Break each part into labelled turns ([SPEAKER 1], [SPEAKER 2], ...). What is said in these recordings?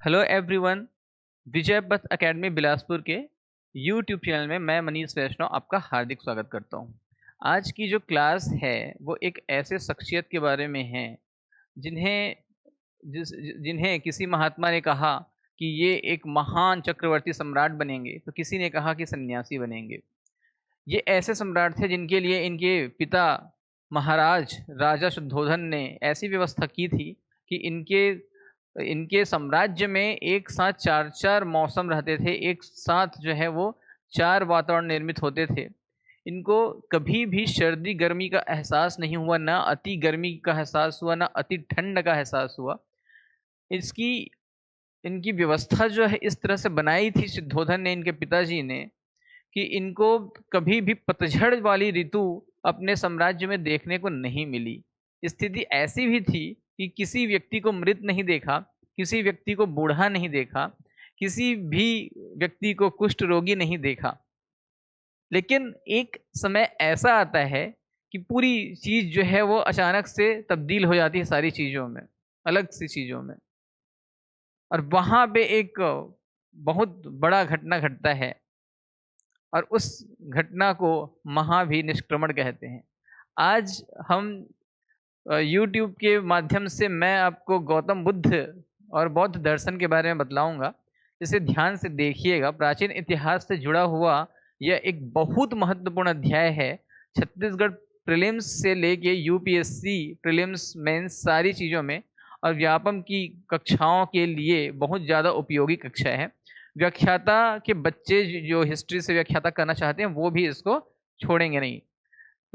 [SPEAKER 1] Hello everyone. विजय पथ academy Bilaspur के YouTube channel में मैं मनीष वैष्णव आपका हार्दिक स्वागत करता हूं। आज की जो क्लास है वो एक ऐसे शख्सियत के बारे में है जिन्हें जिन्हें किसी महात्मा ने कहा कि ये एक महान चक्रवर्ती सम्राट बनेंगे, तो किसी ने कहा कि सन्यासी बनेंगे। ये ऐसे सम्राट थे जिनके लिए इनके पिता महाराज राजा शुद्धोधन ने ऐसी व्यवस्था की थी कि इनके इनके साम्राज्य में एक साथ चार चार मौसम रहते थे, एक साथ जो है वो चार वातावरण निर्मित होते थे। इनको कभी भी सर्दी गर्मी का एहसास नहीं हुआ, ना अति गर्मी का एहसास हुआ, ना अति ठंड का एहसास हुआ। इसकी इनकी व्यवस्था जो है इस तरह से बनाई थी शुद्धोधन ने, इनके पिताजी ने, कि इनको कभी भी पतझड़ वाली ऋतु अपने साम्राज्य में देखने को नहीं मिली। स्थिति ऐसी भी थी कि किसी व्यक्ति को मृत नहीं देखा, किसी व्यक्ति को बूढ़ा नहीं देखा, किसी भी व्यक्ति को कुष्ठ रोगी नहीं देखा। लेकिन एक समय ऐसा आता है कि पूरी चीज जो है वो अचानक से तब्दील हो जाती है, सारी चीजों में, अलग सी चीजों में। और वहां पे एक बहुत बड़ा घटना घटता है और उस घटना को महाभिनिष्क्रमण कहते हैं। आज हम YouTube के माध्यम से मैं आपको गौतम बुद्ध और बौद्ध दर्शन के बारे में बतलाऊंगा। इसे ध्यान से देखिएगा। प्राचीन इतिहास से जुड़ा हुआ यह एक बहुत महत्वपूर्ण अध्याय है। छत्तीसगढ़ प्रीलिम्स से लेके यूपीएससी प्रीलिम्स मेंस सारी चीज़ों में और व्यापम की कक्षाओं के लिए बहुत ज़्यादा उपयोगी कक्षा है। व्याख्याता के बच्चे जो हिस्ट्री से व्याख्याता करना चाहते हैं वो भी इसको छोड़ेंगे नहीं।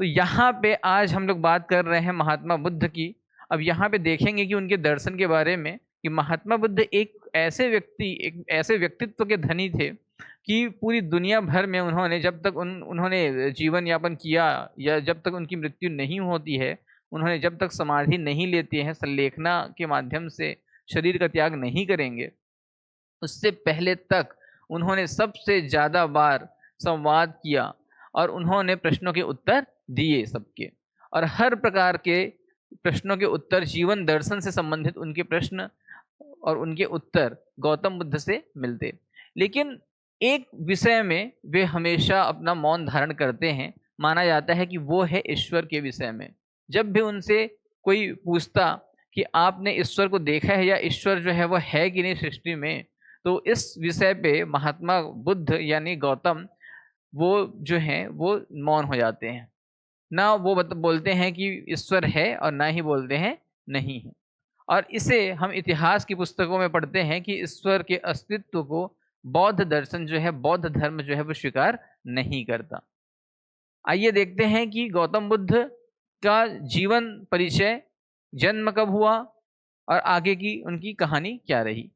[SPEAKER 1] तो यहाँ पे आज हम लोग बात कर रहे हैं महात्मा बुद्ध की। अब यहाँ पे देखेंगे कि उनके दर्शन के बारे में, कि महात्मा बुद्ध एक ऐसे व्यक्तित्व के धनी थे कि पूरी दुनिया भर में उन्होंने जब तक उन्होंने जीवन यापन किया या जब तक उनकी मृत्यु नहीं होती है, उन्होंने जब तक समाधि नहीं लेते हैं, संलेखना के माध्यम से शरीर का त्याग नहीं करेंगे, उससे पहले तक उन्होंने सबसे ज़्यादा बार संवाद किया और उन्होंने प्रश्नों के उत्तर दिए सबके। और हर प्रकार के प्रश्नों के उत्तर, जीवन दर्शन से संबंधित उनके प्रश्न और उनके उत्तर गौतम बुद्ध से मिलते। लेकिन एक विषय में वे हमेशा अपना मौन धारण करते हैं। माना जाता है कि वो है ईश्वर के विषय में। जब भी उनसे कोई पूछता कि आपने ईश्वर को देखा है या ईश्वर जो है वो है कि नहीं सृष्टि में, तो इस विषय पे महात्मा बुद्ध यानी गौतम वो जो हैं वो मौन हो जाते हैं। ना वो बोलते हैं कि ईश्वर है और ना ही बोलते हैं नहीं है। और इसे हम इतिहास की पुस्तकों में पढ़ते हैं कि ईश्वर के अस्तित्व को बौद्ध दर्शन जो है, बौद्ध धर्म जो है वो स्वीकार नहीं करता। आइए देखते हैं कि गौतम बुद्ध का जीवन परिचय, जन्म कब हुआ और आगे की उनकी कहानी क्या रही।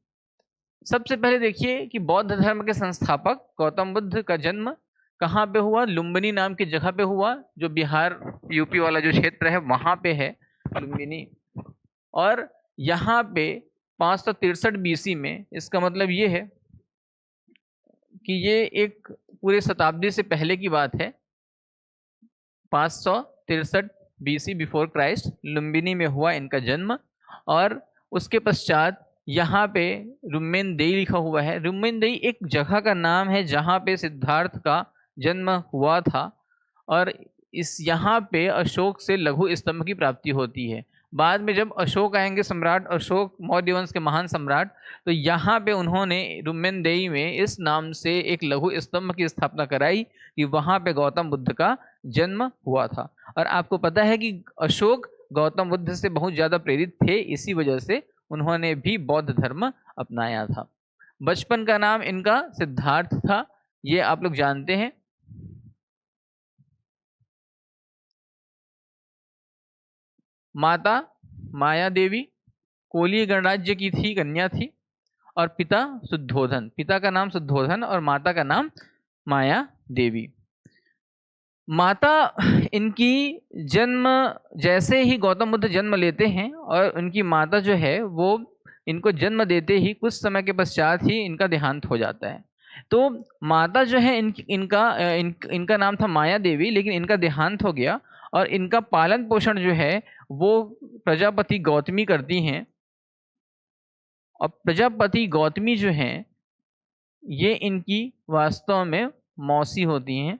[SPEAKER 1] सबसे पहले देखिए कि बौद्ध धर्म के संस्थापक गौतम बुद्ध का जन्म कहाँ पे हुआ। लुम्बिनी नाम की जगह पे हुआ, जो बिहार यूपी वाला जो क्षेत्र है वहाँ पे है लुम्बिनी। और यहाँ पे 563 बीसी में, इसका मतलब ये है कि ये एक पूरे शताब्दी से पहले की बात है। 563 बीसी बिफोर क्राइस्ट लुम्बिनी में हुआ इनका जन्म। और उसके पश्चात यहाँ पे रुम्मेनदेई लिखा हुआ है। रुम्मेनदेई एक जगह का नाम है जहाँ पे सिद्धार्थ का जन्म हुआ था। और इस यहाँ पे अशोक से लघु स्तंभ की प्राप्ति होती है। बाद में जब अशोक आएंगे, सम्राट अशोक, मौर्य वंश के महान सम्राट, तो यहाँ पे उन्होंने रुम्मेनदेई में इस नाम से एक लघु स्तंभ की स्थापना कराई कि वहाँ पे गौतम बुद्ध का जन्म हुआ था। और आपको पता है कि अशोक गौतम बुद्ध से बहुत ज़्यादा प्रेरित थे, इसी वजह से उन्होंने भी बौद्ध धर्म अपनाया था। बचपन का नाम इनका सिद्धार्थ था, ये आप लोग जानते हैं। माता माया देवी कोलीय गणराज्य की थी, कन्या थी। और पिता शुद्धोधन, पिता का नाम शुद्धोधन और माता का नाम माया देवी। माता इनकी जन्म, जैसे ही गौतम बुद्ध जन्म लेते हैं और उनकी माता जो है वो इनको जन्म देते ही कुछ समय के पश्चात ही इनका देहांत हो जाता है। तो माता जो है इनका नाम था माया देवी, लेकिन इनका देहांत हो गया और इनका पालन पोषण जो है वो प्रजापति गौतमी करती हैं। और प्रजापति गौतमी जो हैं ये इनकी वास्तव में मौसी होती हैं।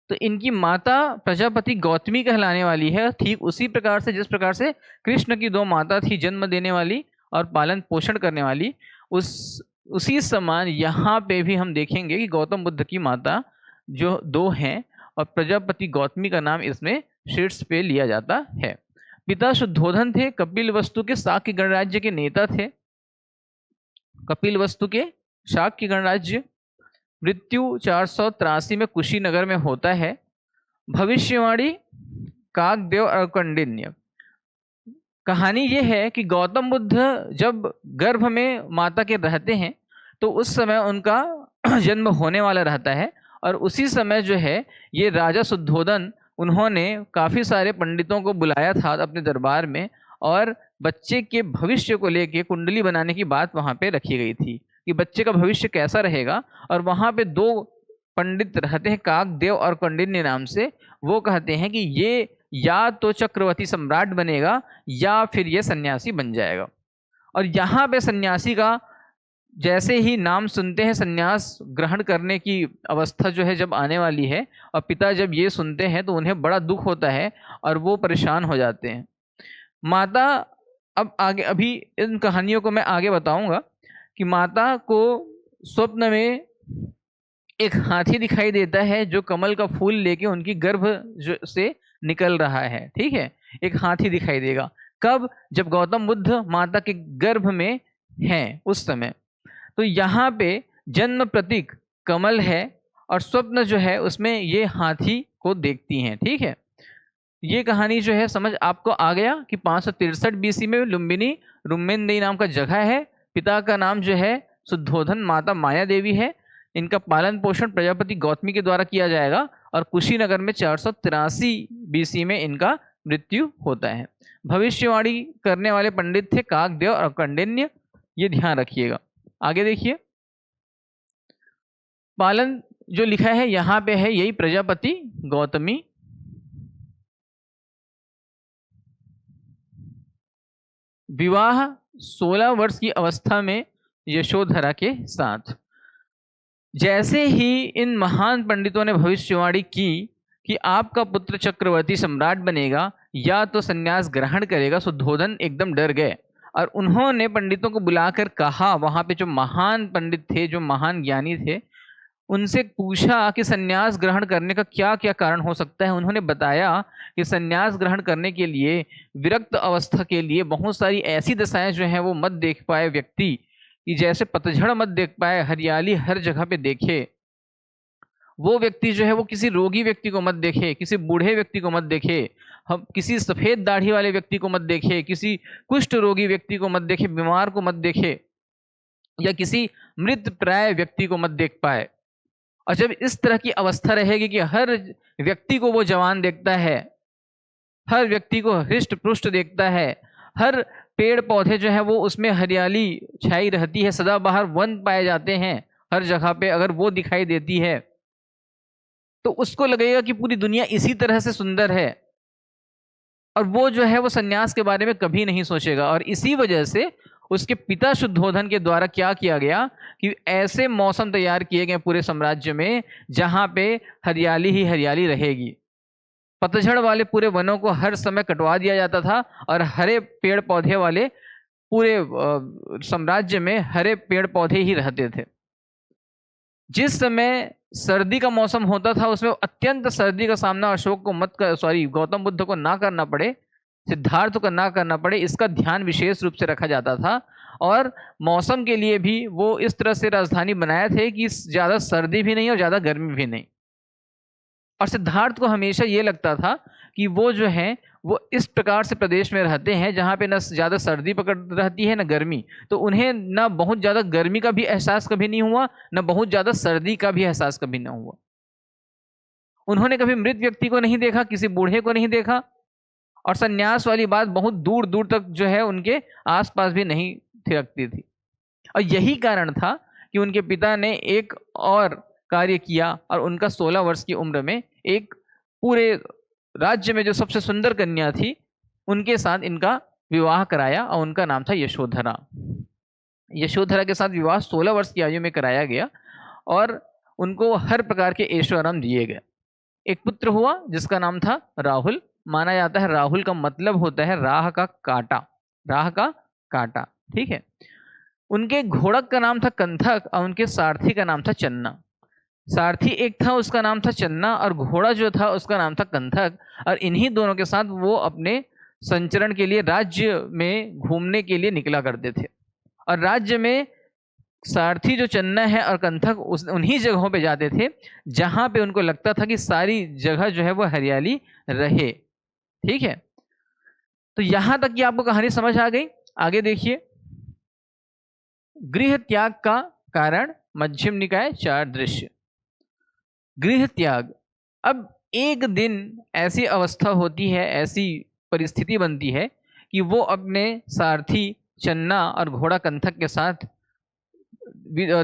[SPEAKER 1] तो इनकी माता प्रजापति गौतमी कहलाने वाली है, ठीक उसी प्रकार से जिस प्रकार से कृष्ण की दो माता थी जन्म देने वाली और पालन पोषण करने वाली, उसी समान यहाँ पे भी हम देखेंगे कि गौतम बुद्ध की माता जो दो हैं और प्रजापति गौतमी का नाम इसमें शीर्ष पे लिया जाता है। पिता शुद्धोधन थे, कपिल वस्तु के शाक्य गणराज्य के नेता थे। कपिल वस्तु के शाक्य गणराज्य, मृत्यु 483 में कुशीनगर में होता है। भविष्यवाणी काकदेव और कौंडिन्य। कहानी ये है कि गौतम बुद्ध जब गर्भ में माता के रहते हैं तो उस समय उनका जन्म होने वाला रहता है, और उसी समय जो है ये राजा शुद्धोधन उन्होंने काफ़ी सारे पंडितों को बुलाया था अपने दरबार में, और बच्चे के भविष्य को लेके कुंडली बनाने की बात वहाँ पे रखी गई थी कि बच्चे का भविष्य कैसा रहेगा। और वहाँ पे दो पंडित रहते हैं काकदेव और कौंडिन्य नाम से। वो कहते हैं कि ये या तो चक्रवर्ती सम्राट बनेगा या फिर ये सन्यासी बन जाएगा। और यहाँ पे सन्यासी का जैसे ही नाम सुनते हैं, सन्यास ग्रहण करने की अवस्था जो है जब आने वाली है, और पिता जब ये सुनते हैं तो उन्हें बड़ा दुख होता है और वो परेशान हो जाते हैं। माता, अब आगे अभी इन कहानियों को मैं आगे बताऊंगा कि माता को स्वप्न में एक हाथी दिखाई देता है जो कमल का फूल लेके उनकी गर्भ से निकल रहा है। ठीक है, एक हाथी दिखाई देगा। कब? जब गौतम बुद्ध माता के गर्भ में हैं उस समय। तो यहाँ पे जन्म प्रतीक कमल है और स्वप्न जो है उसमें ये हाथी को देखती हैं। ठीक है, ये कहानी जो है समझ आपको आ गया कि 563 BC में लुम्बिनी रुम्मेनदेई नाम का जगह है। पिता का नाम जो है शुद्धोधन, माता माया देवी है। इनका पालन पोषण प्रजापति गौतमी के द्वारा किया जाएगा और कुशीनगर में 483 BC में इनका मृत्यु होता है। भविष्यवाणी करने वाले पंडित थे काकदेव और कौंडिन्य, ये ध्यान रखिएगा। आगे देखिए, पालन जो लिखा है यहाँ पे है यही प्रजापति गौतमी। विवाह 16 वर्ष की अवस्था में यशोधरा के साथ। जैसे ही इन महान पंडितों ने भविष्यवाणी की कि आपका पुत्र चक्रवर्ती सम्राट बनेगा या तो संन्यास ग्रहण करेगा, शुद्धोधन एकदम डर गए और उन्होंने पंडितों को बुलाकर कहा, वहां पे जो महान पंडित थे, जो महान ज्ञानी थे, उनसे पूछा कि संन्यास ग्रहण करने का क्या क्या कारण हो सकता है। उन्होंने बताया कि संन्यास ग्रहण करने के लिए, विरक्त अवस्था के लिए बहुत सारी ऐसी दशाएं जो हैं वो मत देख पाए व्यक्ति, कि जैसे पतझड़ मत देख पाए, हरियाली हर जगह पे देखे। वो व्यक्ति जो है वो किसी रोगी व्यक्ति को मत देखे, किसी बूढ़े व्यक्ति को मत देखे, हम किसी सफ़ेद दाढ़ी वाले व्यक्ति को मत देखे, किसी कुष्ठ रोगी व्यक्ति को मत देखे, बीमार को मत देखे, या किसी मृत प्राय व्यक्ति को मत देख पाए। और जब इस तरह की अवस्था रहेगी कि हर व्यक्ति को वो जवान देखता है, हर व्यक्ति को हृष्ट पुष्ट देखता है, हर पेड़ पौधे जो है वो उसमें हरियाली छाई रहती है, सदाबहार वन पाए जाते हैं हर जगह पे, अगर वो दिखाई देती है तो उसको लगेगा कि पूरी दुनिया इसी तरह से सुंदर है, और वो जो है वो सन्यास के बारे में कभी नहीं सोचेगा। और इसी वजह से उसके पिता शुद्धोधन के द्वारा क्या किया गया कि ऐसे मौसम तैयार किए गए पूरे साम्राज्य में जहाँ पे हरियाली ही हरियाली रहेगी। पतझड़ वाले पूरे वनों को हर समय कटवा दिया जाता था और हरे पेड़ पौधे वाले पूरे साम्राज्य में हरे पेड़ पौधे ही रहते थे। जिस समय सर्दी का मौसम होता था उसमें अत्यंत सर्दी का सामना अशोक को गौतम बुद्ध को ना करना पड़े, सिद्धार्थ को ना करना पड़े, इसका ध्यान विशेष रूप से रखा जाता था। और मौसम के लिए भी वो इस तरह से राजधानी बनाए थे कि ज़्यादा सर्दी भी नहीं और ज़्यादा गर्मी भी नहीं। और सिद्धार्थ को हमेशा ये लगता था कि वो जो है वो इस प्रकार से प्रदेश में रहते हैं जहाँ पे न ज़्यादा सर्दी पकड़ रहती है न गर्मी, तो उन्हें न बहुत ज़्यादा गर्मी का भी एहसास कभी नहीं हुआ, न बहुत ज़्यादा सर्दी का भी एहसास कभी न हुआ। उन्होंने कभी मृत व्यक्ति को नहीं देखा, किसी बूढ़े को नहीं देखा, और संन्यास वाली बात बहुत दूर दूर तक जो है उनके आसपास भी नहीं थिरकती थी। और यही कारण था कि उनके पिता ने एक और कार्य किया और उनका 16 वर्ष की उम्र में एक पूरे राज्य में जो सबसे सुंदर कन्या थी उनके साथ इनका विवाह कराया और उनका नाम था यशोधरा। यशोधरा के साथ विवाह 16 वर्ष की आयु में कराया गया और उनको हर प्रकार के ऐशो आराम दिए गए। एक पुत्र हुआ जिसका नाम था राहुल। माना जाता है राहुल का मतलब होता है राह का कांटा, राह का कांटा, ठीक है। उनके घोड़क का नाम था कंथक और उनके सारथी का नाम था चन्ना। सारथी एक था, उसका नाम था चन्ना, और घोड़ा जो था उसका नाम था कंथक। और इन्हीं दोनों के साथ वो अपने संचरण के लिए राज्य में घूमने के लिए निकला करते थे। और राज्य में सारथी जो चन्ना है और कंथक उन्हीं जगहों पे जाते थे जहां पे उनको लगता था कि सारी जगह जो है वो हरियाली रहे, ठीक है। तो यहां तक कि आपको कहानी समझ आ गई। आगे देखिए, गृह त्याग का कारण मध्यम निकाय 4 दृश्य। गृह त्याग, अब एक दिन ऐसी अवस्था होती है, ऐसी परिस्थिति बनती है कि वो अपने सारथी चन्ना और घोड़ा कंथक के साथ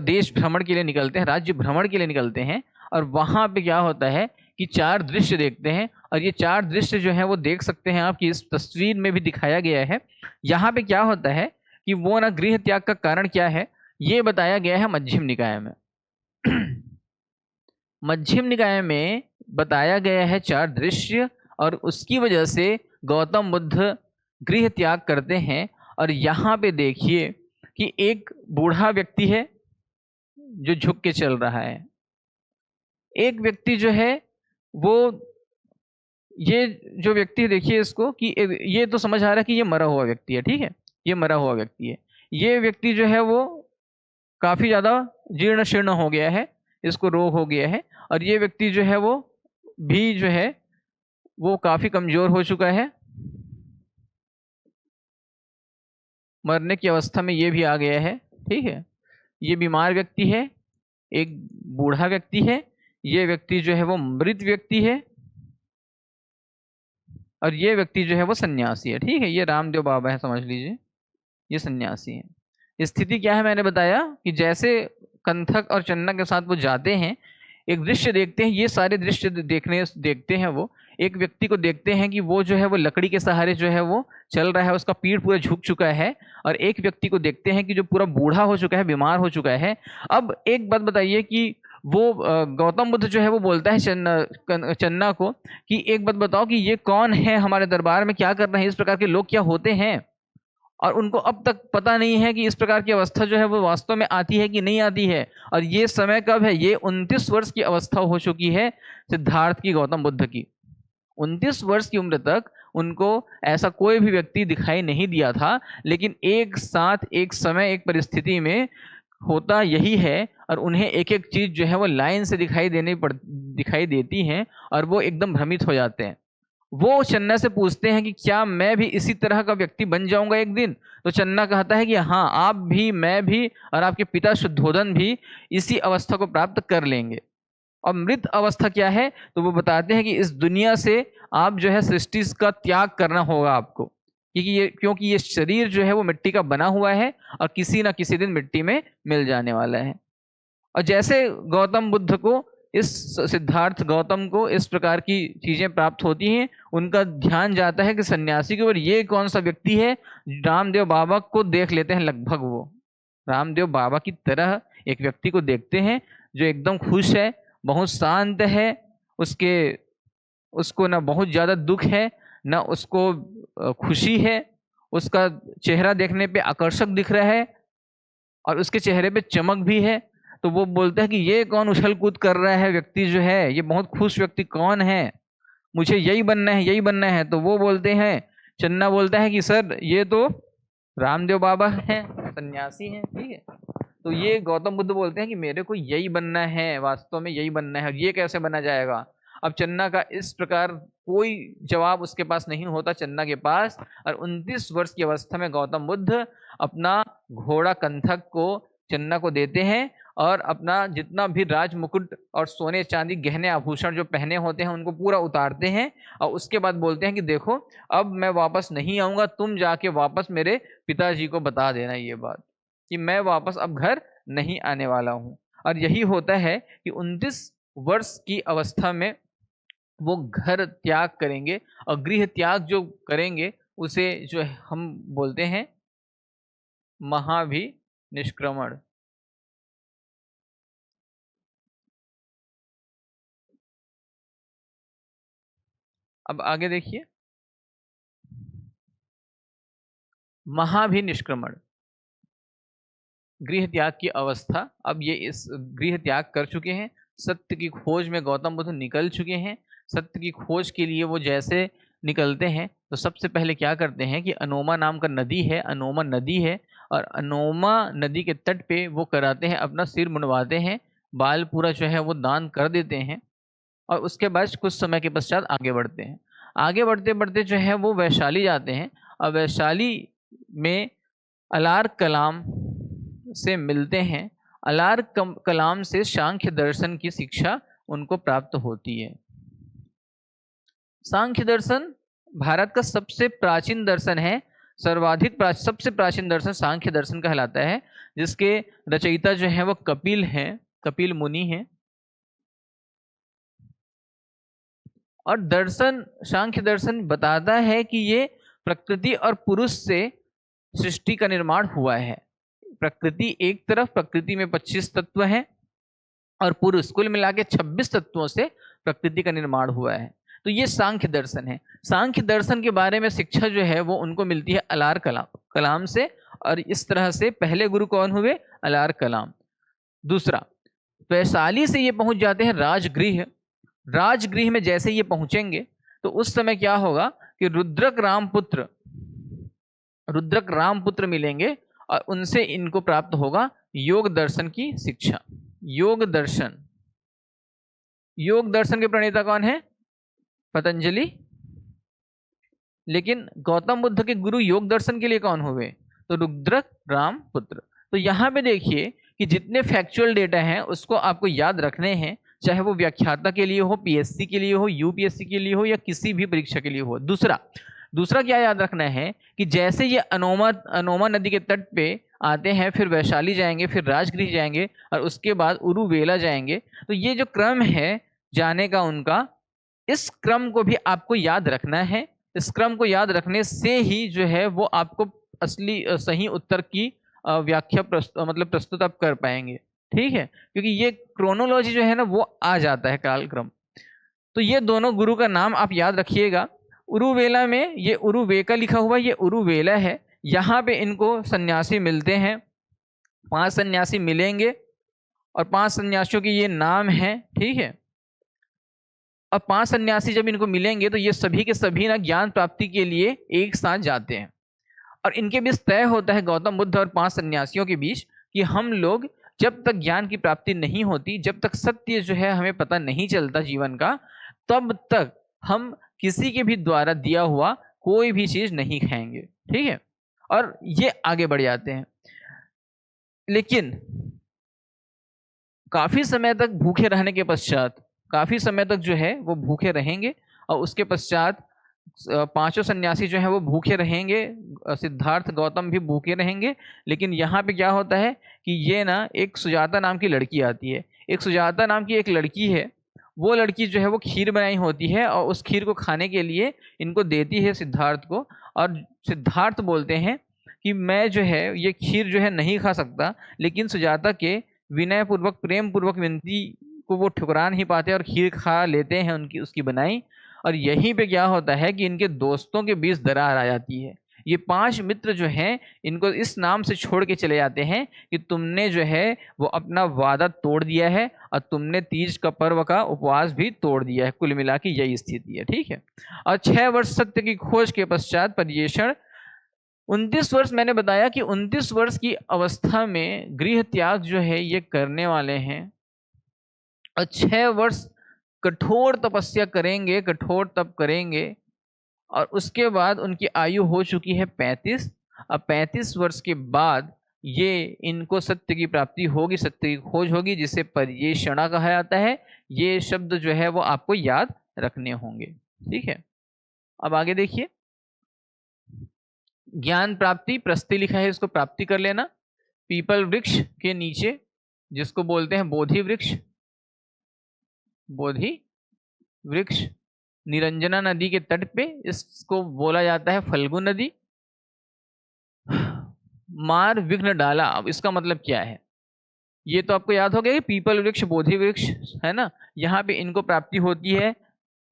[SPEAKER 1] देश भ्रमण के लिए निकलते हैं, राज्य भ्रमण के लिए निकलते हैं। और वहां पे क्या होता है कि 4 दृश्य देखते हैं। और ये 4 दृश्य जो है वो देख सकते हैं आपकी इस तस्वीर में भी दिखाया गया है। यहाँ पे क्या होता है कि वो ना गृह त्याग का कारण क्या है ये बताया गया है मध्यम निकाय में। मध्यम निकाय में बताया गया है 4 दृश्य, और उसकी वजह से गौतम बुद्ध गृह त्याग करते हैं। और यहाँ पे देखिए कि एक बूढ़ा व्यक्ति है जो झुक के चल रहा है, एक व्यक्ति जो है वो, ये जो व्यक्ति देखिए इसको कि ये तो समझ आ रहा है कि ये मरा हुआ व्यक्ति है, ठीक है, ये मरा हुआ व्यक्ति है। ये व्यक्ति जो है वो काफी ज्यादा जीर्ण शीर्ण हो गया है, इसको रोग हो गया है। और ये व्यक्ति जो है वो भी जो है वो काफी कमजोर हो चुका है, मरने की अवस्था में ये भी आ गया है, ठीक है। ये बीमार व्यक्ति है, एक बूढ़ा व्यक्ति है, ये व्यक्ति जो है वो मृत व्यक्ति है, और ये व्यक्ति जो है वो सन्यासी है, ठीक है। ये रामदेव बाबा है, समझ लीजिए, ये सन्यासी है। स्थिति क्या है मैंने बताया कि जैसे कंथक और चन्ना के साथ वो जाते हैं, एक दृश्य देखते हैं, ये सारे दृश्य देखते हैं। वो एक व्यक्ति को देखते हैं कि वो जो है वो लकड़ी के सहारे जो है वो चल रहा है, उसका पीठ पूरा झुक चुका है। और एक व्यक्ति को देखते हैं कि जो पूरा बूढ़ा हो चुका है, बीमार हो चुका है। अब एक बात बताइए कि वो गौतम बुद्ध जो है वो बोलता है चन्ना को कि एक बात बताओ कि ये कौन है, हमारे दरबार में क्या कर रहे हैं, इस प्रकार के लोग क्या होते हैं। और उनको अब तक पता नहीं है कि इस प्रकार की अवस्था जो है वो वास्तव में आती है कि नहीं आती है। और ये समय कब है, ये 29 वर्ष की अवस्था हो चुकी है सिद्धार्थ की, गौतम बुद्ध की। 29 वर्ष की उम्र तक उनको ऐसा कोई भी व्यक्ति दिखाई नहीं दिया था। लेकिन एक साथ एक समय एक परिस्थिति में होता यही है, और उन्हें एक एक चीज जो है वो लाइन से दिखाई देती हैं, और वो एकदम भ्रमित हो जाते हैं। वो चन्ना से पूछते हैं कि क्या मैं भी इसी तरह का व्यक्ति बन जाऊंगा एक दिन। तो चन्ना कहता है कि हाँ, आप भी, मैं भी, और आपके पिता शुद्धोधन भी इसी अवस्था को प्राप्त कर लेंगे। और मृत अवस्था क्या है, तो वो बताते हैं कि इस दुनिया से आप जो है सृष्टि का त्याग करना होगा आपको, क्योंकि ये शरीर जो है वो मिट्टी का बना हुआ है और किसी ना किसी दिन मिट्टी में मिल जाने वाला है। और जैसे गौतम बुद्ध को, इस सिद्धार्थ गौतम को इस प्रकार की चीजें प्राप्त होती हैं, उनका ध्यान जाता है कि सन्यासी के ऊपर ये कौन सा व्यक्ति है। रामदेव बाबा को देख लेते हैं, लगभग वो रामदेव बाबा की तरह एक व्यक्ति को देखते हैं जो एकदम खुश है, बहुत शांत है, उसको ना बहुत ज्यादा दुख है ना उसको खुशी है। उसका चेहरा देखने पे आकर्षक दिख रहा है और उसके चेहरे पे चमक भी है। तो वो बोलता है कि ये कौन उछल कूद कर रहा है व्यक्ति जो है, ये बहुत खुश व्यक्ति कौन है, मुझे यही बनना है, यही बनना है। तो वो बोलते हैं, चन्ना बोलता है कि सर ये तो रामदेव बाबा हैं, सन्यासी हैं, ठीक है। तो ये गौतम बुद्ध बोलते हैं कि मेरे को यही बनना है, वास्तव में यही बनना है, ये कैसे बना जाएगा। अब चन्ना का इस प्रकार कोई जवाब उसके पास नहीं होता, चन्ना के पास। और 29 वर्ष की अवस्था में गौतम बुद्ध अपना घोड़ा कंथक को चन्ना को देते हैं, और अपना जितना भी राज मुकुट और सोने चांदी गहने आभूषण जो पहने होते हैं उनको पूरा उतारते हैं। और उसके बाद बोलते हैं कि देखो अब मैं वापस नहीं आऊँगा, तुम जाके वापस मेरे पिताजी को बता देना ये बात कि मैं वापस अब घर नहीं आने वाला हूँ। और यही होता है कि 29 वर्ष की अवस्था में वो घर त्याग करेंगे, और गृह त्याग जो करेंगे उसे जो है हम बोलते हैं महाभिनिष्क्रमण। अब आगे देखिए, महाभिनिष्क्रमण, गृह त्याग की अवस्था। अब ये इस गृह त्याग कर चुके हैं, सत्य की खोज में गौतम बुद्ध निकल चुके हैं। सत्य की खोज के लिए वो जैसे निकलते हैं तो सबसे पहले क्या करते हैं कि अनोमा नाम का नदी है, अनोमा नदी है, और अनोमा नदी के तट पे वो कराते हैं, अपना सिर मुंडवाते हैं, बाल पूरा जो है वो दान कर देते हैं, और उसके बाद कुछ समय के पश्चात आगे बढ़ते हैं। आगे बढ़ते बढ़ते जो है वो वैशाली जाते हैं, और वैशाली में अलार कलाम से मिलते हैं। अलार कलाम से सांख्य दर्शन की शिक्षा उनको प्राप्त होती है। सांख्य दर्शन भारत का सबसे प्राचीन दर्शन है, सबसे प्राचीन दर्शन सांख्य दर्शन कहलाता है, जिसके रचयिता जो है वो कपिल हैं, कपिल मुनि हैं। और दर्शन, सांख्य दर्शन बताता है कि ये प्रकृति और पुरुष से सृष्टि का निर्माण हुआ है। प्रकृति एक तरफ, प्रकृति में 25 तत्व हैं, और पुरुष कुल मिला के 26 तत्वों से प्रकृति का निर्माण हुआ है। तो ये सांख्य दर्शन है। सांख्य दर्शन के बारे में शिक्षा जो है वो उनको मिलती है अलार कलाम से, और इस तरह से पहले गुरु कौन हुए? अलार कलाम। दूसरा, वैशाली से ये पहुंच जाते हैं राजगृह। राजगृह में जैसे ये पहुंचेंगे तो उस समय क्या होगा कि रुद्रक रामपुत्र मिलेंगे, और उनसे इनको प्राप्त होगा योग दर्शन की शिक्षा। योग दर्शन के प्रणेता कौन है? पतंजलि। लेकिन गौतम बुद्ध के गुरु योग दर्शन के लिए कौन हुए? तो रुद्रक रामपुत्र। तो यहाँ पे देखिए कि जितने फैक्चुअल डेटा हैं उसको आपको याद रखने हैं, चाहे वो व्याख्याता के लिए हो, पीएससी के लिए हो, यूपीएससी के लिए हो, या किसी भी परीक्षा के लिए हो। दूसरा क्या याद रखना है कि जैसे ये अनोमा नदी के तट पे आते हैं, फिर वैशाली जाएंगे, फिर राजगृह जाएंगे, और उसके बाद उरुवेला जाएंगे। तो ये जो क्रम है जाने का उनका, इस क्रम को भी आपको याद रखना है। इस क्रम को याद रखने से ही जो है वो आपको असली सही उत्तर की व्याख्या प्रस्तुत आप कर पाएंगे। ठीक है, क्योंकि ये क्रोनोलॉजी जो है ना वो आ जाता है कालक्रम। तो ये दोनों गुरु का नाम आप याद रखिएगा। उरुवेला में ये उरुवेका लिखा हुआ, ये उरुवेला है। यहाँ पे इनको सन्यासी मिलते हैं, 5 सन्यासी मिलेंगे, और 5 सन्यासियों के ये नाम हैं। ठीक है, और 5 सन्यासी जब इनको मिलेंगे तो ये सभी के सभी ना ज्ञान प्राप्ति के लिए एक साथ जाते हैं, और इनके बीच तय होता है, गौतम बुद्ध और 5 सन्यासियों के बीच, कि हम लोग जब तक ज्ञान की प्राप्ति नहीं होती, जब तक सत्य जो है हमें पता नहीं चलता जीवन का, तब तक हम किसी के भी द्वारा दिया हुआ कोई भी चीज नहीं खाएंगे। ठीक है, और ये आगे बढ़ जाते हैं। लेकिन काफी समय तक भूखे रहने के पश्चात, काफी समय तक जो है वो भूखे रहेंगे, और उसके पश्चात 5 सन्यासी जो है वो भूखे रहेंगे, सिद्धार्थ गौतम भी भूखे रहेंगे। लेकिन यहाँ पे क्या होता है कि ये ना एक सुजाता नाम की लड़की आती है। एक सुजाता नाम की एक लड़की है, वो लड़की जो है वो खीर बनाई होती है, और उस खीर को खाने के लिए इनको देती है सिद्धार्थ को। और सिद्धार्थ बोलते हैं कि मैं जो है ये खीर जो है नहीं खा सकता, लेकिन सुजाता के विनय पूर्वक, प्रेम पूर्वक विनती को वो ठुकरा नहीं पाते और खीर खा लेते हैं उसकी बनाई। और यहीं पे क्या होता है कि इनके दोस्तों के बीच दरार आ जाती है। ये 5 मित्र जो हैं इनको इस नाम से छोड़ के चले जाते हैं कि तुमने जो है वो अपना वादा तोड़ दिया है, और तुमने तीज का पर्व का उपवास भी तोड़ दिया है। कुल मिला के यही स्थिति है। ठीक है, और 6 वर्ष सत्य की खोज के पश्चात पर्यवेक्षण, 29 वर्ष, मैंने बताया कि 29 वर्ष की अवस्था में गृह त्याग जो है ये करने वाले हैं, और 6 वर्ष कठोर तपस्या करेंगे, कठोर तप करेंगे, और उसके बाद उनकी आयु हो चुकी है 35। अब 35 वर्ष के बाद ये इनको सत्य की प्राप्ति होगी, सत्य की खोज होगी, जिसे पर्यवेक्षणा कहा जाता है। ये शब्द जो है वो आपको याद रखने होंगे। ठीक है, अब आगे देखिए, ज्ञान प्राप्ति, प्रस्ति लिखा है, इसको प्राप्ति कर लेना। पीपल वृक्ष के नीचे, जिसको बोलते हैं बोधि वृक्ष, बोधि वृक्ष निरंजना नदी के तट पे, इसको बोला जाता है फल्गु नदी। मार विघ्न डाला, अब इसका मतलब क्या है? ये तो आपको याद हो गया कि पीपल वृक्ष, बोधि वृक्ष, है ना, यहाँ पे इनको प्राप्ति होती है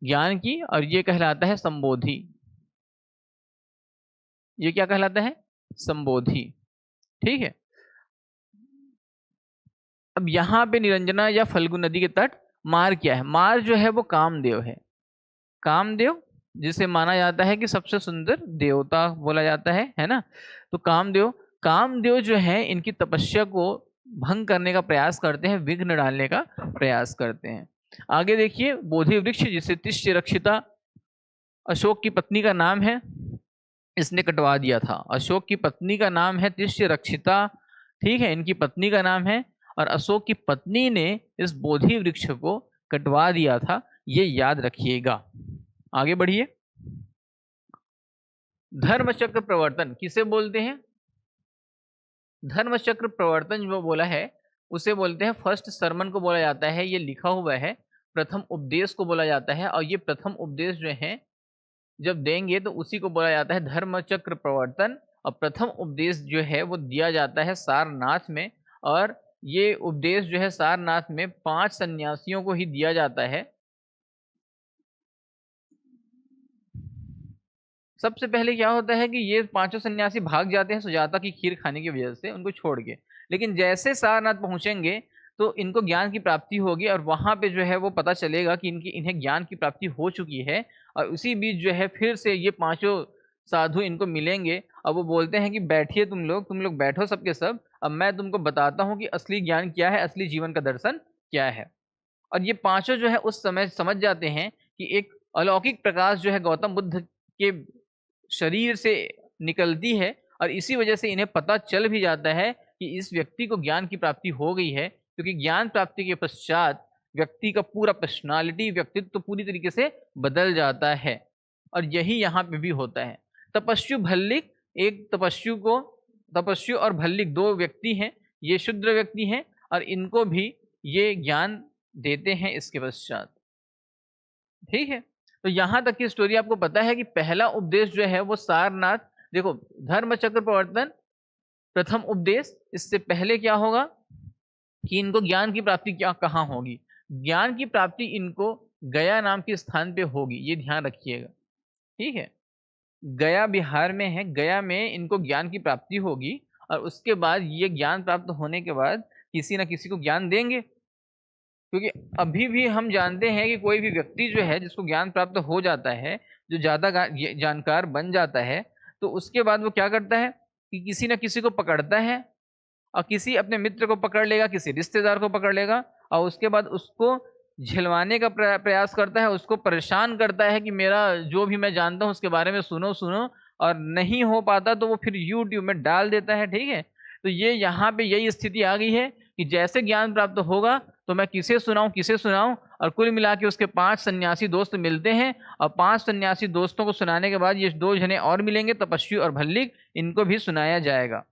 [SPEAKER 1] ज्ञान की, और ये कहलाता है संबोधि। ये क्या कहलाता है? संबोधि। ठीक है। अब यहाँ पे निरंजना या फल्गु नदी के तट, मार क्या है? मार जो है वो कामदेव है। कामदेव, जिसे माना जाता है कि सबसे सुंदर देवता बोला जाता है ना। तो कामदेव, कामदेव जो है इनकी तपस्या को भंग करने का प्रयास करते हैं, विघ्न डालने का प्रयास करते हैं। आगे देखिए, बोधि वृक्ष जिसे तिष्य रक्षिता, अशोक की पत्नी का नाम है, इसने कटवा दिया था। अशोक की पत्नी का नाम है तिष्य रक्षिता, ठीक है, इनकी पत्नी का नाम है, और अशोक की पत्नी ने इस बोधि वृक्ष को कटवा दिया था, ये याद रखिएगा। आगे बढ़िए। धर्म चक्र प्रवर्तन किसे बोलते हैं? धर्म चक्र प्रवर्तन जो बोला है उसे बोलते हैं फर्स्ट सरमन को बोला जाता है, ये लिखा हुआ है। प्रथम उपदेश को बोला जाता है, और ये प्रथम उपदेश जो है जब देंगे तो उसी को बोला जाता है धर्म चक्र प्रवर्तन। और प्रथम उपदेश जो है वो दिया जाता है सारनाथ में, और ये उपदेश जो है सारनाथ में 5 सन्यासियों को ही दिया जाता है। सबसे पहले क्या होता है कि ये 5 सन्यासी भाग जाते हैं सुजाता की खीर खाने की वजह से, उनको छोड़ के। लेकिन जैसे सारनाथ पहुंचेंगे तो इनको ज्ञान की प्राप्ति होगी, और वहां पे जो है वो पता चलेगा कि इन्हें ज्ञान की प्राप्ति हो चुकी है। और उसी बीच जो है फिर से ये 5 साधु इनको मिलेंगे, और वो बोलते हैं कि बैठिए तुम लोग बैठो सबके सब, अब मैं तुमको बताता हूँ कि असली ज्ञान क्या है, असली जीवन का दर्शन क्या है। और ये 5 जो है उस समय समझ जाते हैं कि एक अलौकिक प्रकाश जो है गौतम बुद्ध के शरीर से निकलती है, और इसी वजह से इन्हें पता चल भी जाता है कि इस व्यक्ति को ज्ञान की प्राप्ति हो गई है, क्योंकि ज्ञान प्राप्ति के पश्चात व्यक्ति का पूरा पर्सनालिटी, व्यक्तित्व तो पूरी तरीके से बदल जाता है। और यही यहाँ पे भी होता है। तपस्यु भल्लिक, एक तपस्यु और भल्लिक 2 व्यक्ति हैं, ये शुद्र व्यक्ति हैं, और इनको भी ये ज्ञान देते हैं इसके पश्चात। ठीक है। तो यहां तक की स्टोरी आपको पता है कि पहला उपदेश जो है वो सारनाथ, देखो धर्म चक्र प्रवर्तन प्रथम उपदेश, इससे पहले क्या होगा कि इनको ज्ञान की प्राप्ति क्या कहाँ होगी? ज्ञान की प्राप्ति इनको गया नाम के स्थान पे होगी, ये ध्यान रखिएगा। ठीक है, गया बिहार में है, गया में इनको ज्ञान की प्राप्ति होगी, और उसके बाद ये ज्ञान प्राप्त होने के बाद किसी न किसी को ज्ञान देंगे। क्योंकि अभी भी हम जानते हैं कि कोई भी व्यक्ति जो है जिसको ज्ञान प्राप्त हो जाता है, जो ज़्यादा जानकार बन जाता है, तो उसके बाद वो क्या करता है कि किसी न किसी को पकड़ता है, और किसी अपने मित्र को पकड़ लेगा, किसी रिश्तेदार को पकड़ लेगा, और उसके बाद उसको झिलवाने का प्रयास करता है, उसको परेशान करता है कि मेरा जो भी मैं जानता हूँ उसके बारे में सुनो सुनो, और नहीं हो पाता तो वो फिर यूट्यूब में डाल देता है। ठीक है, तो ये यहाँ पे यही स्थिति आ गई है कि जैसे ज्ञान प्राप्त होगा तो मैं किसे सुनाऊं, और कुल मिला के उसके 5 सन्यासी दोस्त मिलते हैं, और 5 सन्यासी दोस्तों को सुनाने के बाद ये 2 जने और मिलेंगे, तपस्वी और भल्लिक, इनको भी सुनाया जाएगा।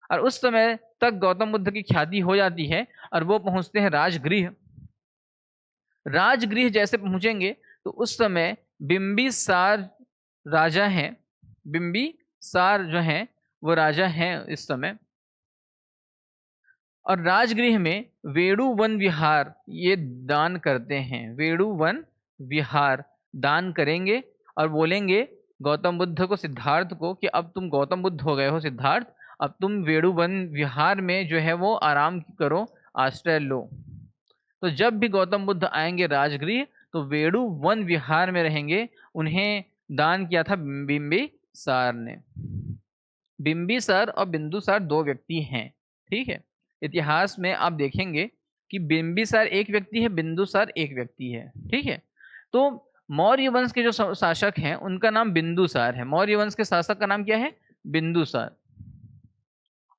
[SPEAKER 1] और उस समय तक गौतम बुद्ध की ख्याति हो जाती है, और वो पहुंचते हैं राजगृह। राजगृह जैसे पहुंचेंगे तो उस समय बिंबिसार राजा हैं, बिंबिसार जो हैं वो राजा हैं इस समय। और राजगृह में वेणु वन विहार ये दान करते हैं, वेणु वन विहार दान करेंगे, और बोलेंगे गौतम बुद्ध को, सिद्धार्थ को, कि अब तुम गौतम बुद्ध हो गए हो सिद्धार्थ, अब तुम वेणु वन विहार में जो है वो आराम करो, आश्रय लो। तो जब भी गौतम बुद्ध आएंगे राजगृह तो वेणु वन विहार में रहेंगे। उन्हें दान किया था बिंबिसार ने। बिंबिसार और बिंदुसार 2 व्यक्ति हैं। ठीक है, इतिहास में आप देखेंगे कि बिंबिसार एक व्यक्ति है, बिंदुसार एक व्यक्ति है। ठीक है, तो मौर्य वंश के जो शासक हैं उनका नाम बिंदुसार है, मौर्य वंश के शासक का नाम क्या है? बिंदुसार।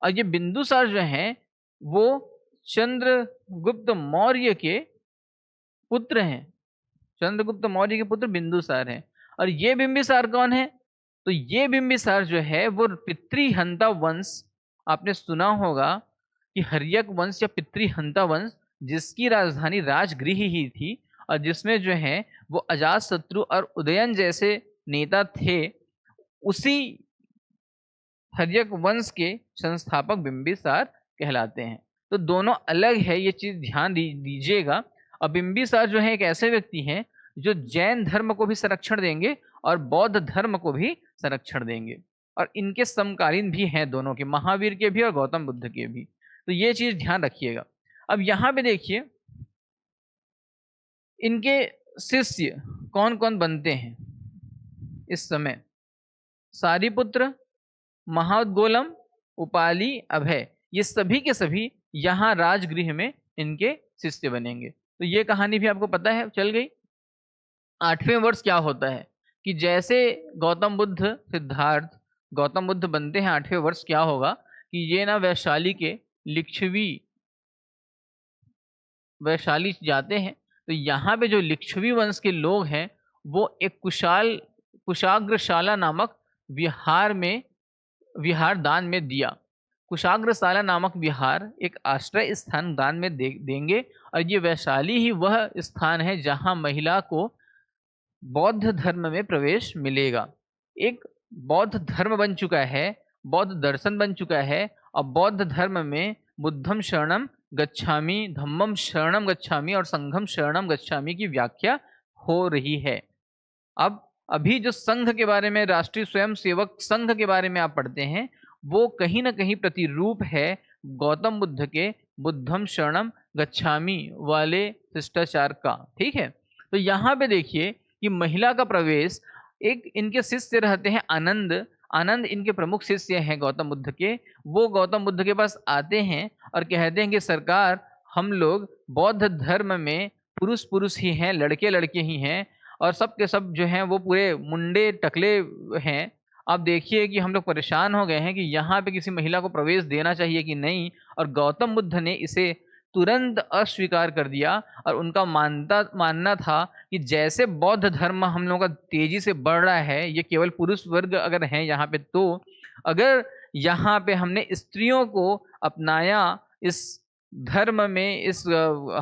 [SPEAKER 1] और ये बिंदुसार जो हैं वो चंद्रगुप्त मौर्य के पुत्र हैं, चंद्रगुप्त मौर्य के पुत्र बिंदुसार हैं। और ये बिंबिसार कौन है? तो ये बिंबिसार जो है वो पितृहंता वंश, आपने सुना होगा कि हर्यक वंश या पितृहंता वंश, जिसकी राजधानी राजगृह ही थी, और जिसमें जो है वो अजातशत्रु और उदयन जैसे नेता थे, उसी हर्यक वंश के संस्थापक बिंबिसार कहलाते हैं। तो दोनों अलग है, ये चीज ध्यान दीजिएगा। और बिंबिसार जो है एक ऐसे व्यक्ति हैं जो जैन धर्म को भी संरक्षण देंगे और बौद्ध धर्म को भी संरक्षण देंगे, और इनके समकालीन भी हैं, दोनों के, महावीर के भी और गौतम बुद्ध के भी। तो ये चीज ध्यान रखिएगा। अब यहाँ पे देखिए इनके शिष्य कौन कौन बनते हैं इस समय। सारिपुत्र, महाउद्गोलम, उपाली, अभय, ये सभी के सभी यहाँ राजगृह में इनके शिष्य बनेंगे। तो ये कहानी भी आपको पता है, चल गई। 8वें वर्ष क्या होता है कि जैसे गौतम बुद्ध, सिद्धार्थ गौतम बुद्ध बनते हैं, 8वें वर्ष क्या होगा कि ये ना वैशाली के लिच्छवी, वैशाली जाते हैं। तो यहाँ पे जो लिच्छवी वंश के लोग हैं वो एक कुशाग्रशाला नामक विहार में, विहार दान में दिया। कुशाग्रशाला नामक विहार एक आश्रय स्थान दान में देंगे। और ये वैशाली ही वह स्थान है जहाँ महिला को बौद्ध धर्म में प्रवेश मिलेगा। एक बौद्ध धर्म बन चुका है, बौद्ध दर्शन बन चुका है, और बौद्ध धर्म में बुद्धम शरणम गच्छामि, धम्मम शरणम गच्छामि और संघम शरणम गच्छामि की व्याख्या हो रही है। अब अभी जो संघ के बारे में, राष्ट्रीय स्वयंसेवक संघ के बारे में आप पढ़ते हैं, वो कहीं ना कहीं प्रतिरूप है गौतम बुद्ध के बुद्धम शरणम गच्छामि वाले शिष्टाचार का। ठीक है, तो यहाँ पे देखिए कि महिला का प्रवेश, एक इनके शिष्य रहते हैं आनंद, आनंद इनके प्रमुख शिष्य हैं गौतम बुद्ध के। वो गौतम बुद्ध के पास आते हैं और कहते हैं कि सरकार, हम लोग बौद्ध धर्म में पुरुष पुरुष ही हैं, लड़के लड़के ही हैं, और सब के सब जो हैं वो पूरे मुंडे टकले हैं। अब देखिए कि हम लोग परेशान हो गए हैं कि यहाँ पे किसी महिला को प्रवेश देना चाहिए कि नहीं। और गौतम बुद्ध ने इसे तुरंत अस्वीकार कर दिया, और उनका मानना था कि जैसे बौद्ध धर्म हम लोगों का तेजी से बढ़ रहा है, ये केवल पुरुष वर्ग अगर हैं यहाँ पे, तो अगर यहाँ पे हमने स्त्रियों को अपनाया इस धर्म में, इस